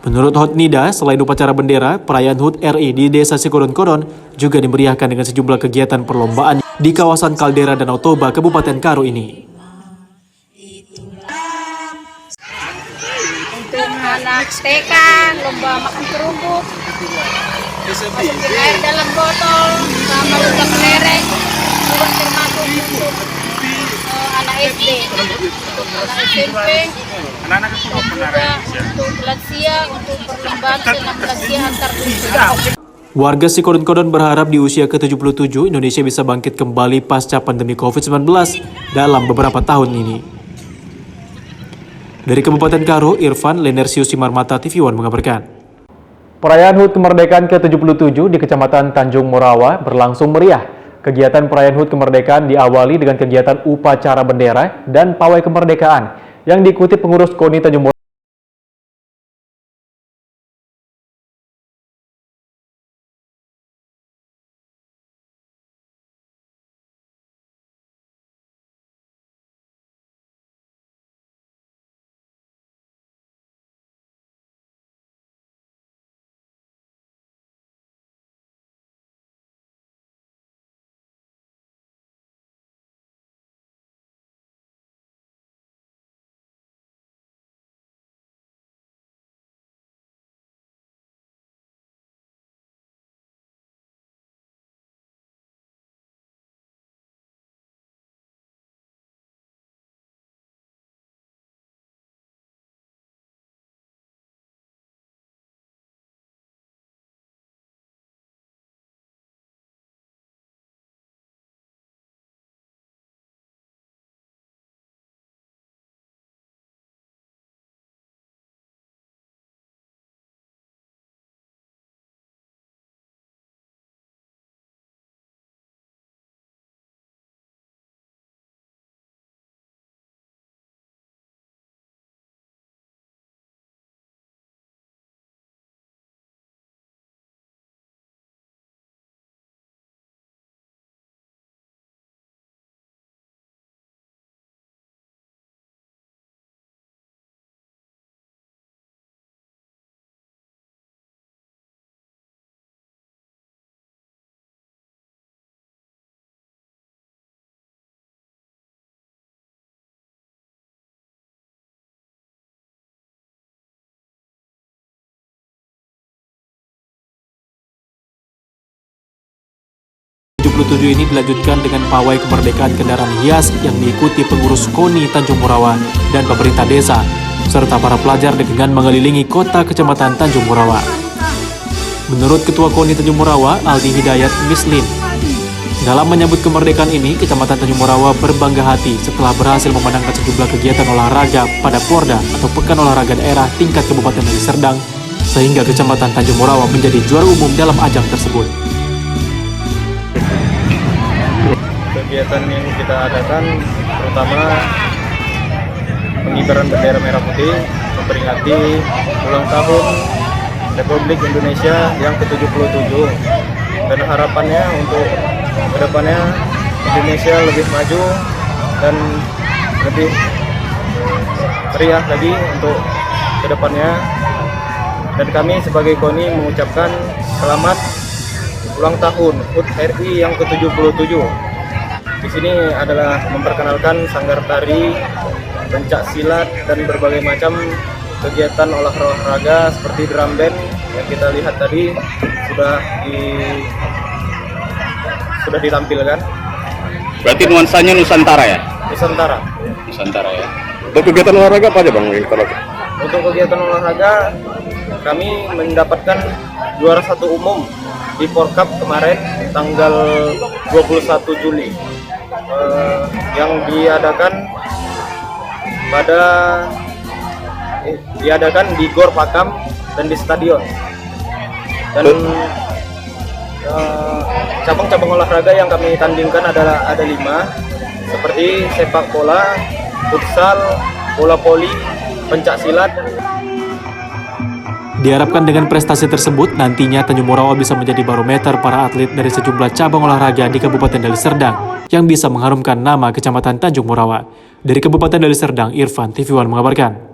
Menurut Hotnida, selain upacara bendera, perayaan HUT RI di Desa Sikodon-Kodon juga dimeriahkan dengan sejumlah kegiatan perlombaan di kawasan kaldera Danau Toba, Kabupaten Karo ini. Untuk anak TK, lomba makan kerupuk, masukin air dalam botol, sama lomba kelereng, juga termasuk untuk anak SD, untuk anak SMP, juga untuk lansia, untuk perlombaan senam lansia antar desa. Warga Sikodon-Kodon berharap di usia ke-77 Indonesia bisa bangkit kembali pasca pandemi COVID-19 dalam beberapa tahun ini. Dari Kabupaten Karo, Irfan Lenersius Simarmata TV One mengabarkan. Perayaan HUT kemerdekaan ke-77 di Kecamatan Tanjung Morawa berlangsung meriah. Kegiatan perayaan HUT kemerdekaan diawali dengan kegiatan upacara bendera dan pawai kemerdekaan yang diikuti pengurus KONI Tanjung Morawa. Ini dilanjutkan dengan pawai kemerdekaan kendaraan hias yang diikuti pengurus KONI Tanjung Morawa dan pemerintah desa, serta para pelajar dengan mengelilingi kota Kecamatan Tanjung Morawa. Menurut Ketua KONI Tanjung Morawa, Aldi Hidayat Mislin, dalam menyambut kemerdekaan ini, Kecamatan Tanjung Morawa berbangga hati setelah berhasil memenangkan sejumlah kegiatan olahraga pada Porda atau Pekan Olahraga Daerah tingkat Kabupaten Deli Serdang, sehingga Kecamatan Tanjung Morawa menjadi juara umum dalam ajang tersebut. Kegiatan yang kita adakan terutama pengibaran bendera merah putih memperingati ulang tahun Republik Indonesia yang ke-77, dan harapannya untuk kedepannya Indonesia lebih maju dan lebih meriah lagi untuk kedepannya. Dan kami sebagai KONI mengucapkan selamat ulang tahun HUT RI yang ke-77. Di sini adalah memperkenalkan sanggar tari, pencak silat, dan berbagai macam kegiatan olahraga seperti drum band yang kita lihat tadi sudah ditampilkan. Berarti nuansanya Nusantara ya? Nusantara. Nusantara ya. Untuk kegiatan olahraga apa aja Bang? Untuk kegiatan olahraga kami mendapatkan juara 1 umum di Porkap kemarin tanggal 21 Juli yang diadakan di Gor Pakam dan di stadion. Dan cabang-cabang olahraga yang kami tandingkan ada 5, seperti sepak bola, futsal, bola voli, pencak silat. Diharapkan dengan prestasi tersebut, nantinya Tanjung Morawa bisa menjadi barometer para atlet dari sejumlah cabang olahraga di Kabupaten Deli Serdang yang bisa mengharumkan nama Kecamatan Tanjung Morawa. Dari Kabupaten Deli Serdang, Irfan, TV One mengabarkan.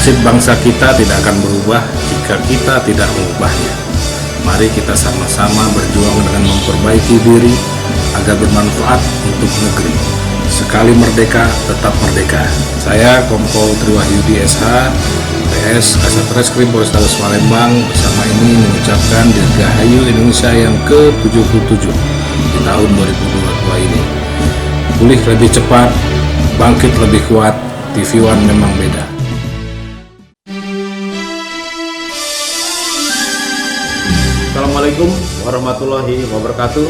Nasib bangsa kita tidak akan berubah jika kita tidak mengubahnya. Mari kita sama-sama berjuang dengan memperbaiki diri agar bermanfaat untuk negeri. Sekali merdeka, tetap merdeka. Saya Kompol Triwahyudi SH, PS Kasat Reskrim Polrestabes Palembang bersama ini mengucapkan Dirgahayu Indonesia yang ke-77 di tahun 2022 ini. Pulih lebih cepat, bangkit lebih kuat, TV One memang beda. Assalamualaikum warahmatullahi wabarakatuh.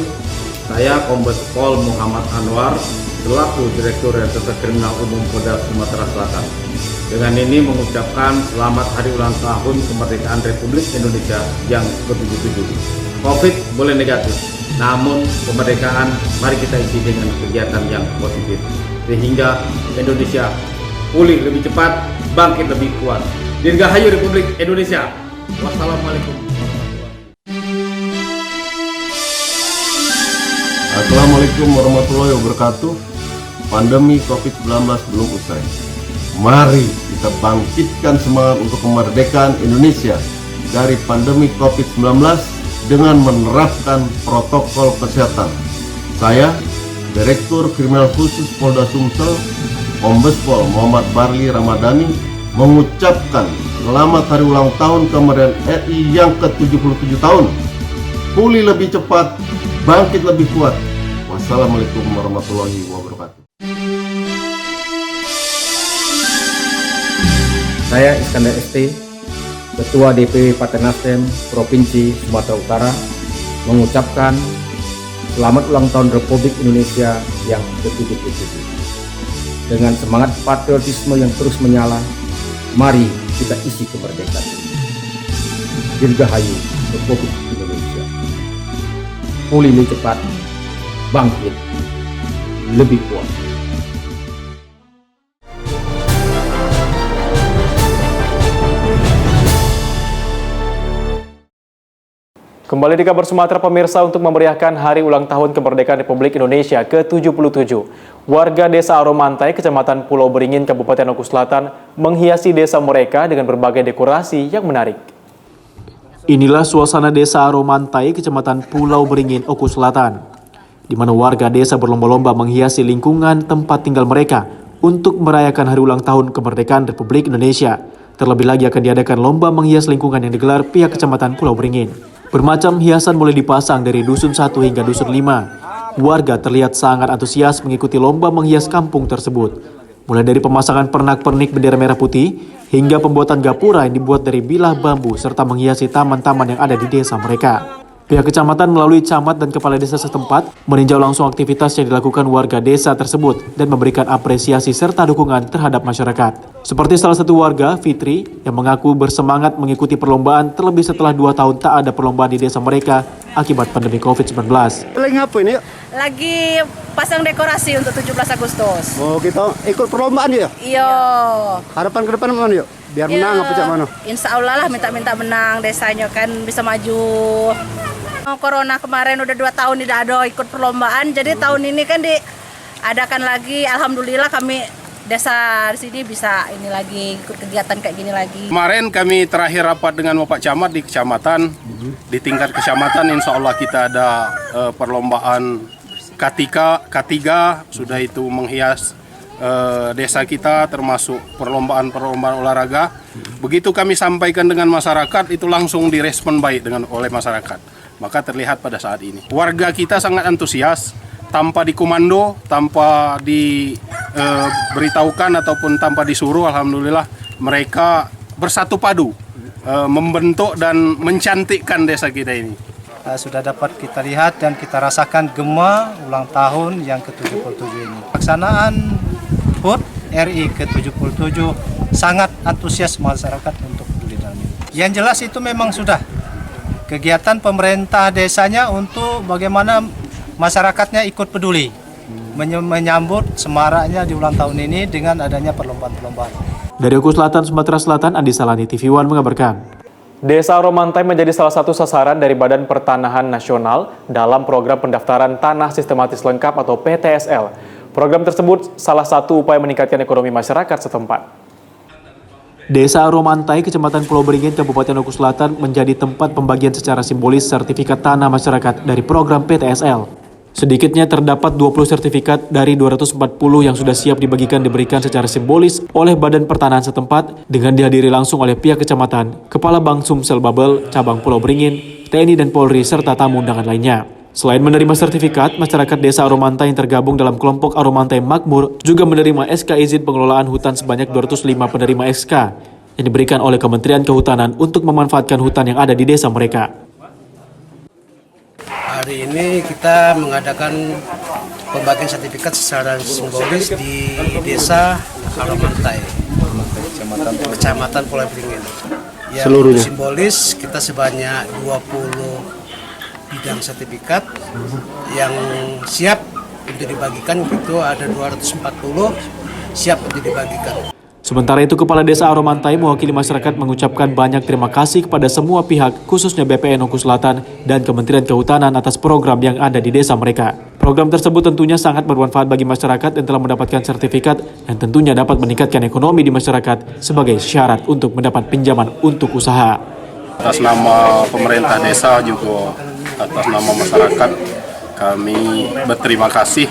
Saya Kombes Pol Muhammad Anwar selaku Direktur Reserse Kriminal Umum Polda Sumatera Selatan. Dengan ini mengucapkan selamat hari ulang tahun kemerdekaan Republik Indonesia yang ke-77. Covid boleh negatif, namun kemerdekaan mari kita isi dengan kegiatan yang positif sehingga Indonesia pulih lebih cepat, bangkit lebih kuat. Dirgahayu Republik Indonesia. Wassalamualaikum. Assalamualaikum warahmatullahi wabarakatuh. Pandemi COVID-19 belum usai. Mari kita bangkitkan semangat untuk kemerdekaan Indonesia dari pandemi COVID-19 dengan menerapkan protokol kesehatan. Saya, Direktur Kriminal Khusus Polda Sumsel, Kombes Pol Muhammad Barli Ramadhani, mengucapkan selamat hari ulang tahun kemerdekaan RI yang ke-77 tahun. Pulih lebih cepat, bangkit lebih kuat. Wassalamualaikum warahmatullahi wabarakatuh. Saya Iskandar ST, Ketua DPW Partai Nasdem Provinsi Sumatera Utara, mengucapkan selamat ulang tahun Republik Indonesia yang ke-77. Dengan semangat patriotisme yang terus menyala, mari kita isi kemerdekaan. Dirgahayu Republik Indonesia. Pulih lebih cepat, bangkit lebih kuat. Kembali di kabar Sumatera pemirsa, untuk memeriahkan hari ulang tahun kemerdekaan Republik Indonesia ke-77. Warga Desa Aromantai, Kecamatan Pulau Beringin, Kabupaten Oku Selatan menghiasi desa mereka dengan berbagai dekorasi yang menarik. Inilah suasana Desa Aromantai, Kecamatan Pulau Beringin, Oku Selatan, di mana warga desa berlomba-lomba menghiasi lingkungan tempat tinggal mereka untuk merayakan hari ulang tahun kemerdekaan Republik Indonesia. Terlebih lagi akan diadakan lomba menghias lingkungan yang digelar pihak Kecamatan Pulau Beringin. Bermacam hiasan mulai dipasang dari Dusun 1 hingga Dusun 5. Warga terlihat sangat antusias mengikuti lomba menghias kampung tersebut. Mulai dari pemasangan pernak-pernik bendera merah putih hingga pembuatan gapura yang dibuat dari bilah bambu serta menghiasi taman-taman yang ada di desa mereka. Pihak kecamatan melalui camat dan kepala desa setempat meninjau langsung aktivitas yang dilakukan warga desa tersebut dan memberikan apresiasi serta dukungan terhadap masyarakat. Seperti salah satu warga, Fitri, yang mengaku bersemangat mengikuti perlombaan terlebih setelah 2 tahun tak ada perlombaan di desa mereka akibat pandemi COVID-19. Lagi apa ini? Lagi pasang dekorasi untuk 17 Agustus. Oh, kita ikut perlombaan ya? Iya. Harapan ke depan mana yuk? Biar menang apa cak mana? Insya Allah lah minta menang, desanya kan bisa maju. Corona kemarin udah 2 tahun tidak ada ikut perlombaan, jadi tahun ini kan diadakan lagi. Alhamdulillah kami desa di sini bisa ini lagi ikut kegiatan kayak gini lagi. Kemarin kami terakhir rapat dengan Bapak Camat di kecamatan. Di tingkat kecamatan insya Allah kita ada perlombaan K3 sudah itu menghias desa kita, termasuk perlombaan-perlombaan olahraga. Begitu kami sampaikan dengan masyarakat, itu langsung direspon baik oleh masyarakat. Maka terlihat pada saat ini warga kita sangat antusias, tanpa dikomando, tanpa diberitahukan ataupun tanpa disuruh. Alhamdulillah mereka bersatu padu membentuk dan mencantikkan desa kita ini. Sudah dapat kita lihat dan kita rasakan gema ulang tahun yang ke-77 ini. Pelaksanaan HUT RI ke-77 sangat antusias masyarakat untuk peduli dalam ini. Yang jelas itu memang sudah kegiatan pemerintah desanya untuk bagaimana masyarakatnya ikut peduli menyambut semaraknya di ulang tahun ini dengan adanya perlombaan-perlombaan. Dari Oku Selatan, Sumatera Selatan, Andi Salani, TV One mengabarkan. Desa Romantai menjadi salah satu sasaran dari Badan Pertanahan Nasional dalam program pendaftaran tanah sistematis lengkap atau PTSL. Program tersebut salah satu upaya meningkatkan ekonomi masyarakat setempat. Desa Romantai, Kecamatan Pulau Beringin, Kabupaten Oku Selatan menjadi tempat pembagian secara simbolis sertifikat tanah masyarakat dari program PTSL. Sedikitnya terdapat 20 sertifikat dari 240 yang sudah siap diberikan secara simbolis oleh Badan Pertanahan setempat dengan dihadiri langsung oleh pihak kecamatan, Kepala Bank Sumsel Babel, Cabang Pulau Beringin, TNI dan Polri, serta tamu undangan lainnya. Selain menerima sertifikat, masyarakat Desa Aromantai yang tergabung dalam kelompok Aromantai Makmur juga menerima SK izin pengelolaan hutan sebanyak 205 penerima SK yang diberikan oleh Kementerian Kehutanan untuk memanfaatkan hutan yang ada di desa mereka. Hari ini kita mengadakan pembagian sertifikat secara simbolis di Desa Aromantai, Kecamatan Pulau Beringin. Yang Seluruhnya simbolis kita sebanyak 20 bidang sertifikat yang siap untuk dibagikan, itu ada 240 siap untuk dibagikan. Sementara itu, Kepala Desa Aromantai mewakili masyarakat mengucapkan banyak terima kasih kepada semua pihak, khususnya BPN Oku Selatan dan Kementerian Kehutanan atas program yang ada di desa mereka. Program tersebut tentunya sangat bermanfaat bagi masyarakat yang telah mendapatkan sertifikat dan tentunya dapat meningkatkan ekonomi di masyarakat sebagai syarat untuk mendapat pinjaman untuk usaha. Atas nama pemerintah desa juga atas nama masyarakat kami berterima kasih,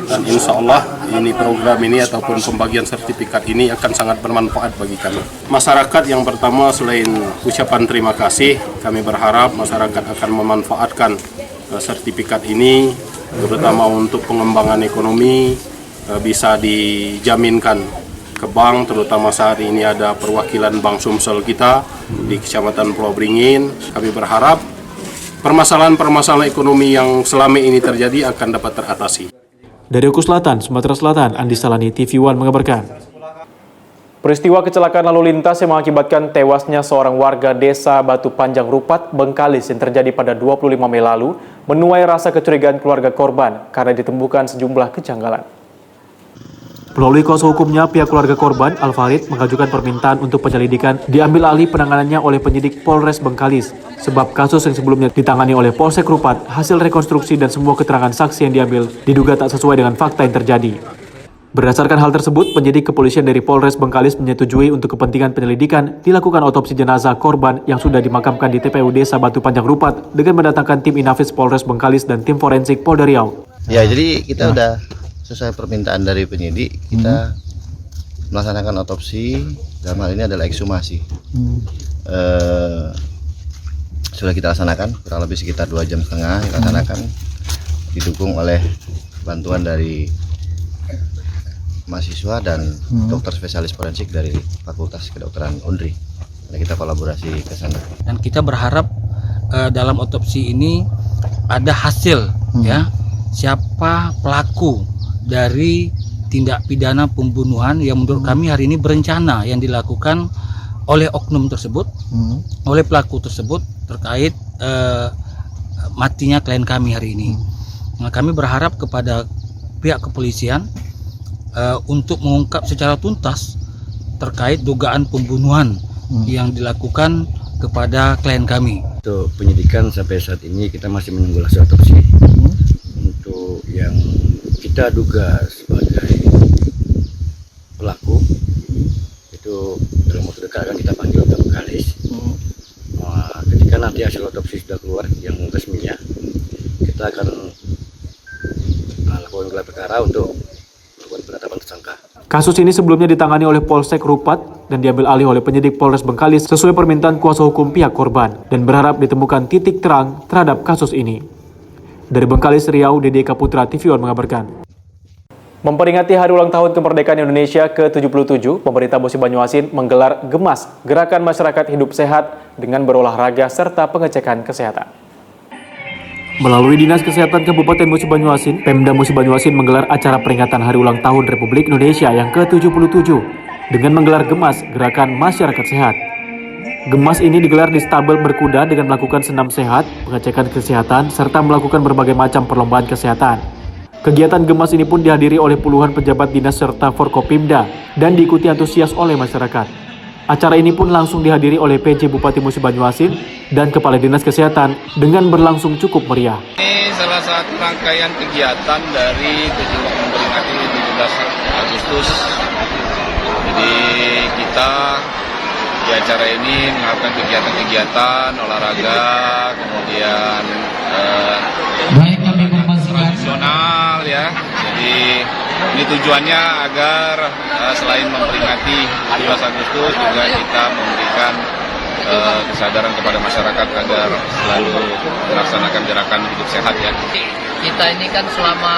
dan insya Allah ini program ini ataupun pembagian sertifikat ini akan sangat bermanfaat bagi kami. Masyarakat yang pertama, selain ucapan terima kasih, kami berharap masyarakat akan memanfaatkan sertifikat ini terutama untuk pengembangan ekonomi, bisa dijaminkan ke bank, terutama saat ini ada perwakilan Bank Sumsel kita di Kecamatan Pulau Beringin. Kami berharap permasalahan-permasalahan ekonomi yang selama ini terjadi akan dapat teratasi. Dari Oku Selatan, Sumatera Selatan, Andi Salani, TV One mengabarkan. Peristiwa kecelakaan lalu lintas yang mengakibatkan tewasnya seorang warga desa Batu Panjang Rupat, Bengkalis yang terjadi pada 25 Mei lalu menuai rasa kecurigaan keluarga korban karena ditemukan sejumlah kejanggalan. Melalui kuasa hukumnya, pihak keluarga korban, Al-Farid, mengajukan permintaan untuk penyelidikan diambil alih penanganannya oleh penyidik Polres Bengkalis, sebab kasus yang sebelumnya ditangani oleh Polsek Rupat, hasil rekonstruksi dan semua keterangan saksi yang diambil diduga tak sesuai dengan fakta yang terjadi. Berdasarkan hal tersebut, penyidik kepolisian dari Polres Bengkalis menyetujui untuk kepentingan penyelidikan dilakukan otopsi jenazah korban yang sudah dimakamkan di TPU Desa Batu Panjang Rupat dengan mendatangkan tim Inafis Polres Bengkalis dan tim forensik Polda Riau. Ya, jadi kita udah sesuai permintaan dari penyidik, kita melaksanakan otopsi, dalam hal ini adalah ekshumasi. Sudah kita laksanakan, kurang lebih sekitar 2,5 jam kita laksanakan, didukung oleh bantuan dari mahasiswa dan dokter spesialis forensik dari Fakultas Kedokteran UNRI. Nah, kita kolaborasi ke sana. Dan kita berharap dalam otopsi ini ada hasil, ya, siapa pelaku dari tindak pidana pembunuhan yang menurut kami hari ini berencana yang dilakukan oleh oknum tersebut, oleh pelaku tersebut terkait matinya klien kami hari ini. Nah, kami berharap kepada pihak kepolisian untuk mengungkap secara tuntas terkait dugaan pembunuhan yang dilakukan kepada klien kami. Untuk penyidikan sampai saat ini kita masih menunggu hasil otopsi. Untuk yang kita duga sebagai pelaku itu dalam waktu dekat akan kita panggil ke Bengkalis. Ketika nanti hasil otopsi sudah keluar yang resminya, kita akan perkara untuk melakukan penetapan tersangka. Kasus ini sebelumnya ditangani oleh Polsek Rupat dan diambil alih oleh penyidik Polres Bengkalis sesuai permintaan kuasa hukum pihak korban dan berharap ditemukan titik terang terhadap kasus ini. Dari Bengkalis, Riau, Dede Kaputra, TV One mengabarkan. Memperingati Hari Ulang Tahun Kemerdekaan Indonesia ke-77, pemerintah Musi Banyuasin menggelar GEMAS, Gerakan Masyarakat Hidup Sehat dengan berolahraga serta pengecekan kesehatan. Melalui Dinas Kesehatan Kabupaten Musi Banyuasin, Pemda Musi Banyuasin menggelar acara peringatan Hari Ulang Tahun Republik Indonesia yang ke-77 dengan menggelar GEMAS, Gerakan Masyarakat Sehat. GEMAS ini digelar di stabel berkuda dengan melakukan senam sehat, pengecekan kesehatan, serta melakukan berbagai macam perlombaan kesehatan. Kegiatan GEMAS ini pun dihadiri oleh puluhan pejabat dinas serta Forkopimda dan diikuti antusias oleh masyarakat. Acara ini pun langsung dihadiri oleh PJ Bupati Musi Banyuasin dan Kepala Dinas Kesehatan dengan berlangsung cukup meriah. Ini salah satu rangkaian kegiatan dari memperingati 17 Agustus. Jadi kita di acara ini melakukan kegiatan-kegiatan olahraga, kemudian tradisional ya. Jadi ini tujuannya agar selain memperingati 17 Agustus juga kita memberikan kesadaran kepada masyarakat agar selalu melaksanakan gerakan hidup sehat ya. Kita ini kan selama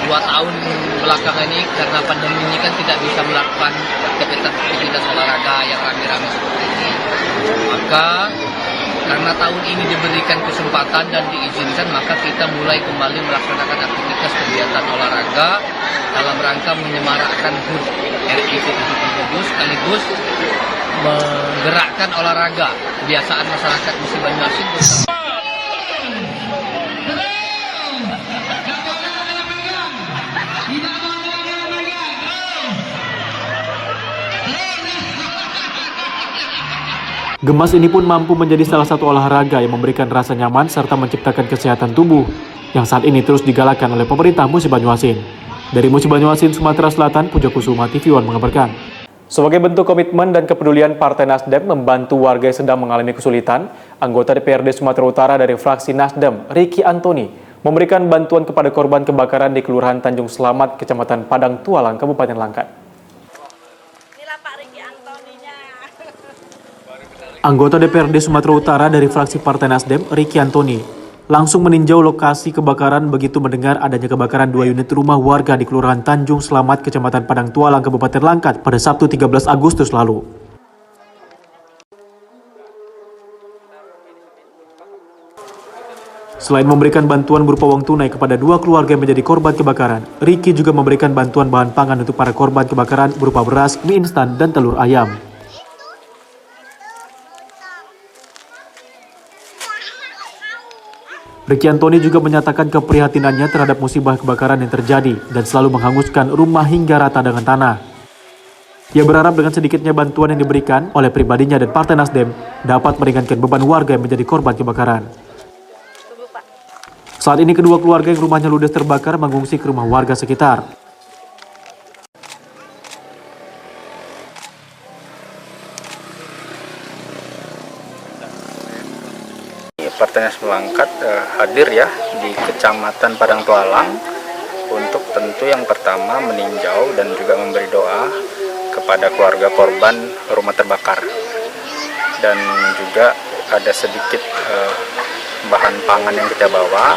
2 tahun belakangan ini karena pandemi ini kan tidak bisa melakukan aktivitas olahraga yang rame-rame seperti ini. Maka karena tahun ini diberikan kesempatan dan diizinkan, maka kita mulai kembali melaksanakan aktivitas kegiatan olahraga dalam rangka menyemarakkan HUT RI ke-77 sekaligus menggerakkan olahraga kebiasaan masyarakat Musi Banyuasin bersama. GEMAS ini pun mampu menjadi salah satu olahraga yang memberikan rasa nyaman serta menciptakan kesehatan tubuh yang saat ini terus digalakan oleh pemerintah Musi Banyuasin. Dari Musi Banyuasin, Sumatera Selatan, Puja Kusuma, TV One mengabarkan. Sebagai bentuk komitmen dan kepedulian Partai Nasdem membantu warga yang sedang mengalami kesulitan, anggota DPRD Sumatera Utara dari fraksi Nasdem, Ricky Antoni, memberikan bantuan kepada korban kebakaran di Kelurahan Tanjung Selamat, Kecamatan Padang Tualang, Kabupaten Langkat. Anggota DPRD Sumatera Utara dari fraksi Partai Nasdem, Ricky Antoni, langsung meninjau lokasi kebakaran begitu mendengar adanya kebakaran 2 unit rumah warga di Kelurahan Tanjung Selamat, Kecamatan Padang Tualang, Kabupaten Langkat pada Sabtu 13 Agustus lalu. Selain memberikan bantuan berupa uang tunai kepada 2 keluarga yang menjadi korban kebakaran, Ricky juga memberikan bantuan bahan pangan untuk para korban kebakaran berupa beras, mie instan, dan telur ayam. Ricky Antoni juga menyatakan keprihatinannya terhadap musibah kebakaran yang terjadi dan selalu menghanguskan rumah hingga rata dengan tanah. Ia berharap dengan sedikitnya bantuan yang diberikan oleh pribadinya dan Partai Nasdem dapat meringankan beban warga yang menjadi korban kebakaran. Saat ini kedua keluarga yang rumahnya ludes terbakar mengungsi ke rumah warga sekitar. Partai Nasdem Langkat hadir ya di Kecamatan Padang Tualang untuk tentu yang pertama meninjau dan juga memberi doa kepada keluarga korban rumah terbakar, dan juga ada sedikit bahan pangan yang kita bawa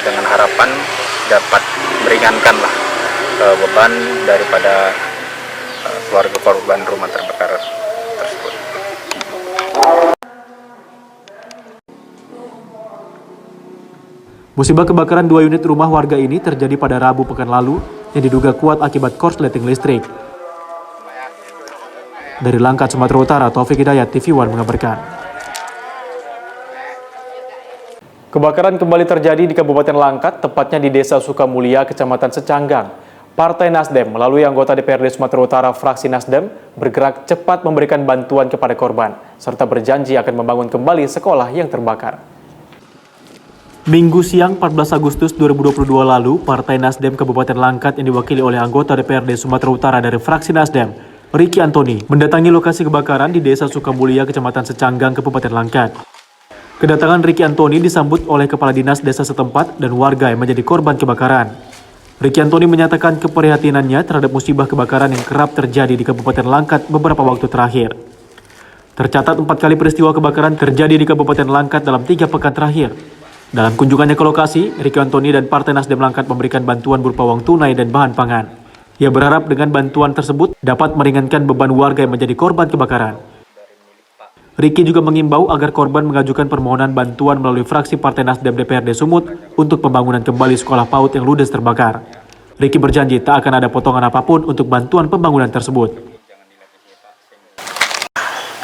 dengan harapan dapat meringankanlah beban daripada keluarga korban rumah terbakar tersebut. Musibah kebakaran 2 unit rumah warga ini terjadi pada Rabu pekan lalu yang diduga kuat akibat korsleting listrik. Dari Langkat, Sumatera Utara, Taufik Hidayat, TV One mengabarkan. Kebakaran kembali terjadi di Kabupaten Langkat, tepatnya di Desa Sukamulia, Kecamatan Secanggang. Partai Nasdem melalui anggota DPRD Sumatera Utara fraksi Nasdem bergerak cepat memberikan bantuan kepada korban, serta berjanji akan membangun kembali sekolah yang terbakar. Minggu siang 14 Agustus 2022 lalu, Partai Nasdem Kabupaten Langkat yang diwakili oleh anggota DPRD Sumatera Utara dari fraksi Nasdem, Ricky Antoni, mendatangi lokasi kebakaran di Desa Sukamulia, Kecamatan Secanggang, Kabupaten Langkat. Kedatangan Ricky Antoni disambut oleh Kepala Dinas Desa setempat dan warga yang menjadi korban kebakaran. Ricky Antoni menyatakan keprihatinannya terhadap musibah kebakaran yang kerap terjadi di Kabupaten Langkat beberapa waktu terakhir. Tercatat 4 kali peristiwa kebakaran terjadi di Kabupaten Langkat dalam 3 pekan terakhir. Dalam kunjungannya ke lokasi, Ricky Antoni dan Partai Nasdem Langkat memberikan bantuan berupa uang tunai dan bahan pangan. Ia berharap dengan bantuan tersebut dapat meringankan beban warga yang menjadi korban kebakaran. Ricky juga mengimbau agar korban mengajukan permohonan bantuan melalui fraksi Partai Nasdem DPRD Sumut untuk pembangunan kembali sekolah PAUD yang ludes terbakar. Ricky berjanji tak akan ada potongan apapun untuk bantuan pembangunan tersebut.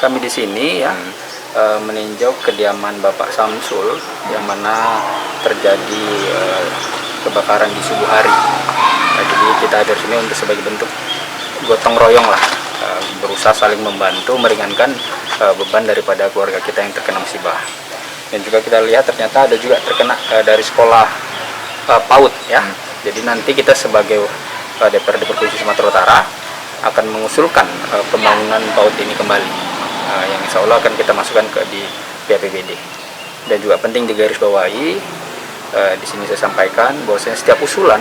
Kami di sini ya meninjau kediaman Bapak Samsul yang mana terjadi kebakaran di subuh hari. Jadi kita hadir sini untuk sebagai bentuk gotong royong lah, berusaha saling membantu meringankan beban daripada keluarga kita yang terkena musibah. Dan juga kita lihat ternyata ada juga terkena dari sekolah PAUD ya. Jadi nanti kita sebagai DPRD Provinsi Sumatera Utara akan mengusulkan pembangunan PAUD ini kembali, yang insya Allah akan kita masukkan di PAPBD. Dan juga penting digarisbawahi, di sini saya sampaikan bahwasanya setiap usulan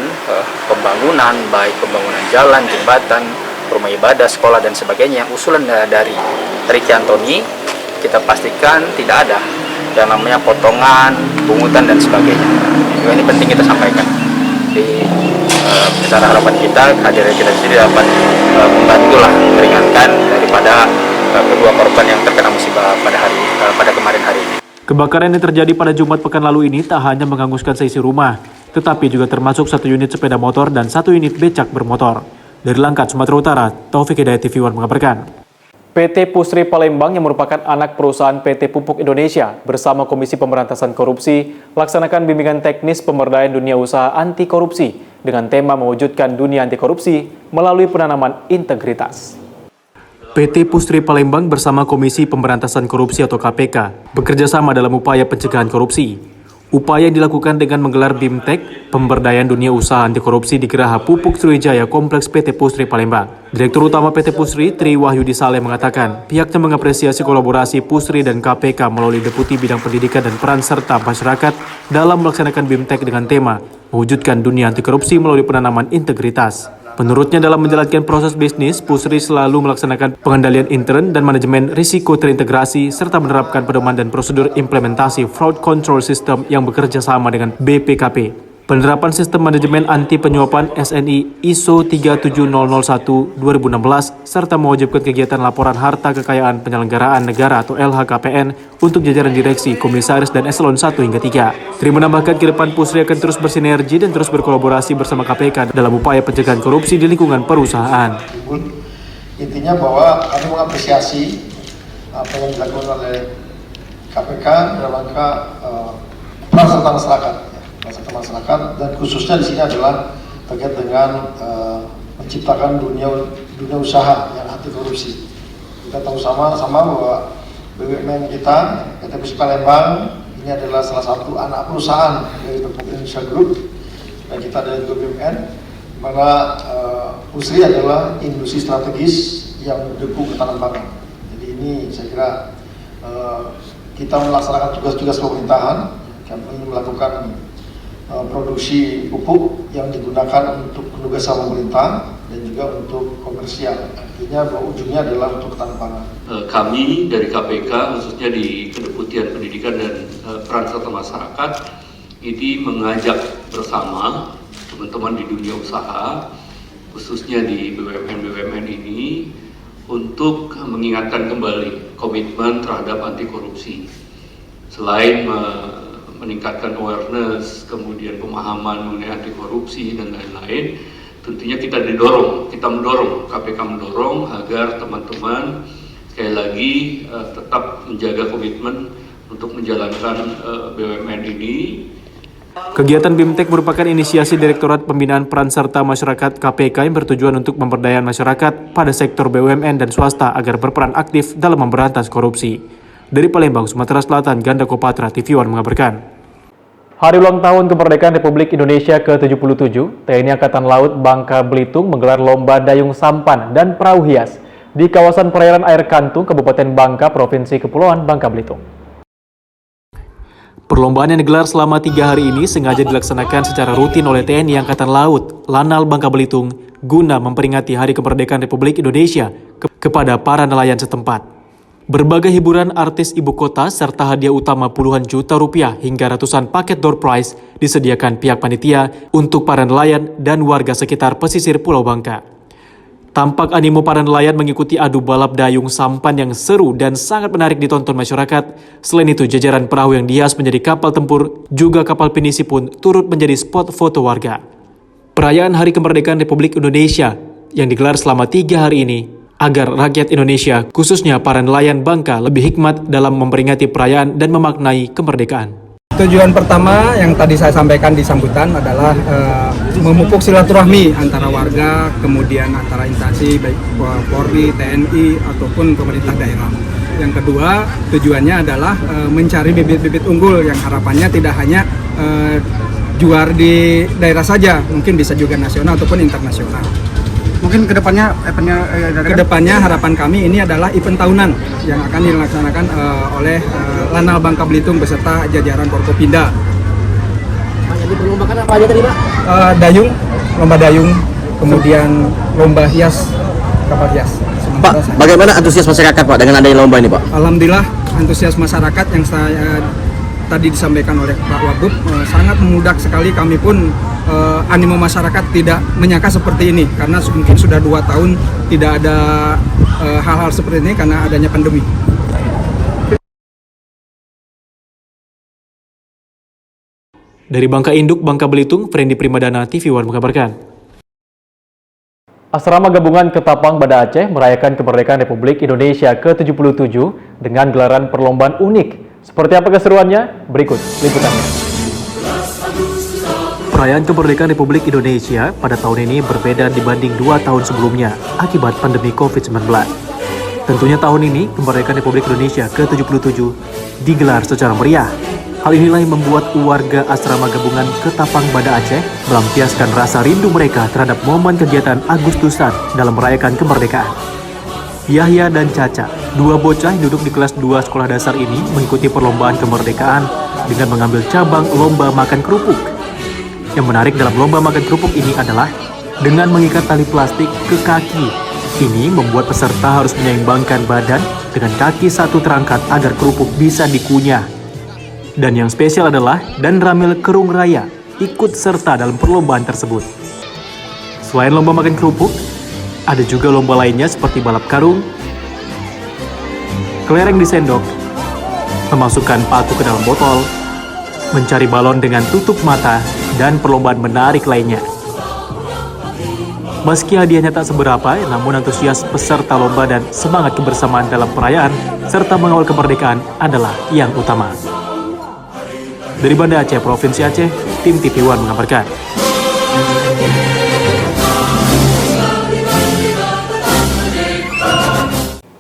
pembangunan, baik pembangunan jalan, jembatan, rumah ibadah, sekolah dan sebagainya, usulan dari Ricky Antoni, kita pastikan tidak ada yang namanya potongan, pungutan dan sebagainya. Juga ini penting kita sampaikan. Di besar harapan kita, kehadiran kita di sini dapat membantulah meringankan daripada kedua korban yang terkena musibah pada kemarin hari ini. Kebakaran yang terjadi pada Jumat pekan lalu ini tak hanya menghanguskan seisi rumah, tetapi juga termasuk 1 unit sepeda motor dan 1 unit becak bermotor. Dari Langkat, Sumatera Utara, Taufik Hidayat TV One mengabarkan. PT Pusri Palembang yang merupakan anak perusahaan PT Pupuk Indonesia bersama Komisi Pemberantasan Korupsi laksanakan bimbingan teknis pemberdayaan dunia usaha anti korupsi dengan tema mewujudkan dunia anti korupsi melalui penanaman integritas. PT Pusri Palembang bersama Komisi Pemberantasan Korupsi atau KPK bekerja sama dalam upaya pencegahan korupsi. Upaya yang dilakukan dengan menggelar BIMTEK, Pemberdayaan Dunia Usaha Anti Korupsi di Geraha Pupuk Sriwijaya Kompleks PT Pusri Palembang. Direktur Utama PT Pusri, Tri Wahyudi Saleh mengatakan, pihaknya mengapresiasi kolaborasi Pusri dan KPK melalui Deputi Bidang Pendidikan dan Peran Serta Masyarakat dalam melaksanakan BIMTEK dengan tema mewujudkan dunia anti korupsi melalui penanaman integritas. Menurutnya dalam menjalankan proses bisnis, Pusri selalu melaksanakan pengendalian intern dan manajemen risiko terintegrasi serta menerapkan pedoman dan prosedur implementasi fraud control system yang bekerja sama dengan BPKP. Penerapan sistem manajemen anti penyuapan SNI ISO 37001-2016 serta mewajibkan kegiatan laporan harta kekayaan penyelenggaraan negara atau LHKPN untuk jajaran direksi, komisaris, dan eselon 1 hingga 3. Tri menambahkan ke depan Pusri akan terus bersinergi dan terus berkolaborasi bersama KPK dalam upaya pencegahan korupsi di lingkungan perusahaan. Intinya bahwa kami mengapresiasi apa yang dilakukan oleh KPK dalam rangka peran serta masyarakat, dan khususnya di sini adalah terkait dengan menciptakan dunia usaha yang anti korupsi. Kita tahu sama-sama bahwa BUMN kita, PT Pusri Palembang, ini adalah salah satu anak perusahaan dari Pupuk Indonesia Group, dan kita dari BUMN, mana Pusri adalah industri strategis yang mendukung ketahanan pangan. Jadi ini saya kira kita melaksanakan tugas-tugas pemerintahan, kami melakukan produksi pupuk yang digunakan untuk penugasan pemerintah dan juga untuk komersial. Artinya bahwa ujungnya adalah untuk ketahanan pangan. Kami dari KPK, khususnya di Kedeputian Pendidikan dan Peran Serta Masyarakat, ini mengajak bersama teman-teman di dunia usaha, khususnya di BUMN-BUMN ini, untuk mengingatkan kembali komitmen terhadap anti korupsi. Selain meningkatkan awareness, kemudian pemahaman mengenai anti korupsi dan lain-lain, tentunya kita mendorong, KPK mendorong agar teman-teman sekali lagi tetap menjaga komitmen untuk menjalankan BUMN ini. Kegiatan BIMTEK merupakan inisiasi Direktorat Pembinaan Peran Serta Masyarakat KPK yang bertujuan untuk pemberdayaan masyarakat pada sektor BUMN dan swasta agar berperan aktif dalam memberantas korupsi. Dari Palembang, Sumatera Selatan, Ganda Kopatra, TV One mengabarkan. Hari ulang tahun kemerdekaan Republik Indonesia ke-77, TNI Angkatan Laut Bangka Belitung menggelar lomba dayung sampan dan perahu hias di kawasan perairan air Kantung, Kabupaten Bangka, Provinsi Kepulauan Bangka Belitung. Perlombaan yang digelar selama 3 hari ini sengaja dilaksanakan secara rutin oleh TNI Angkatan Laut, Lanal Bangka Belitung, guna memperingati Hari Kemerdekaan Republik Indonesia kepada para nelayan setempat. Berbagai hiburan artis ibu kota serta hadiah utama puluhan juta rupiah hingga ratusan paket door prize disediakan pihak panitia untuk para nelayan dan warga sekitar pesisir Pulau Bangka. Tampak animo para nelayan mengikuti adu balap dayung sampan yang seru dan sangat menarik ditonton masyarakat. Selain itu, jajaran perahu yang dihias menjadi kapal tempur, juga kapal pinisi pun turut menjadi spot foto warga. Perayaan Hari Kemerdekaan Republik Indonesia yang digelar selama 3 hari ini agar rakyat Indonesia, khususnya para nelayan Bangka, lebih hikmat dalam memperingati perayaan dan memaknai kemerdekaan. Tujuan pertama yang tadi saya sampaikan di sambutan adalah memupuk silaturahmi antara warga, kemudian antara instansi baik Polri, TNI, ataupun pemerintah daerah. Yang kedua, tujuannya adalah mencari bibit-bibit unggul yang harapannya tidak hanya juara di daerah saja, mungkin bisa juga nasional ataupun internasional. Mungkin kedepannya harapan kami ini adalah event tahunan yang akan dilaksanakan oleh Lanal Bangka Belitung beserta jajaran Forkopimda. Jadi perlombakan apa aja tadi, Pak? Dayung, lomba dayung, kemudian lomba hias, kapal hias. Pak, bagaimana antusias masyarakat Pak dengan adanya lomba ini Pak? Alhamdulillah antusias masyarakat yang saya tadi disampaikan oleh Pak Wagub sangat memudak sekali. Kami pun animo masyarakat tidak menyangka seperti ini karena mungkin sudah 2 tahun tidak ada hal-hal seperti ini karena adanya pandemi. Dari Bangka Induk, Bangka Belitung, Frendi Primadana, TV One mengabarkan. Asrama Gabungan Ketapang Banda Aceh merayakan kemerdekaan Republik Indonesia ke-77 dengan gelaran perlombaan unik. Seperti apa keseruannya? Berikut liputannya. Perayaan kemerdekaan Republik Indonesia pada tahun ini berbeda dibanding 2 tahun sebelumnya akibat pandemi COVID-19. Tentunya tahun ini kemerdekaan Republik Indonesia ke-77 digelar secara meriah. Hal inilah yang membuat warga Asrama Gabungan Ketapang Banda Aceh melampiaskan rasa rindu mereka terhadap momen kegiatan Agustusan dalam merayakan kemerdekaan. Yahya dan Caca, 2 bocah yang duduk di kelas 2 sekolah dasar ini mengikuti perlombaan kemerdekaan dengan mengambil cabang lomba makan kerupuk. Yang menarik dalam lomba makan kerupuk ini adalah dengan mengikat tali plastik ke kaki. Ini membuat peserta harus menyeimbangkan badan dengan kaki satu terangkat agar kerupuk bisa dikunyah. Dan yang spesial adalah Dan Ramil Kerung Raya ikut serta dalam perlombaan tersebut. Selain lomba makan kerupuk, ada juga lomba lainnya seperti balap karung, kelereng di sendok, memasukkan paku ke dalam botol, mencari balon dengan tutup mata, dan perlombaan menarik lainnya. Meski hadiahnya tak seberapa, namun antusias peserta lomba dan semangat kebersamaan dalam perayaan serta mengawal kemerdekaan adalah yang utama. Dari Banda Aceh, Provinsi Aceh, tim TV One mengabarkan.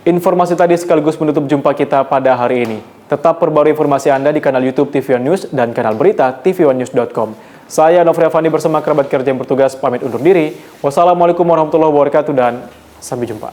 Informasi tadi sekaligus menutup jumpa kita pada hari ini. Tetap perbarui informasi Anda di kanal YouTube TV One News dan kanal berita tv1news.com. Saya Novri Afandi bersama kerabat kerja yang bertugas pamit undur diri. Wassalamualaikum warahmatullahi wabarakatuh dan sampai jumpa.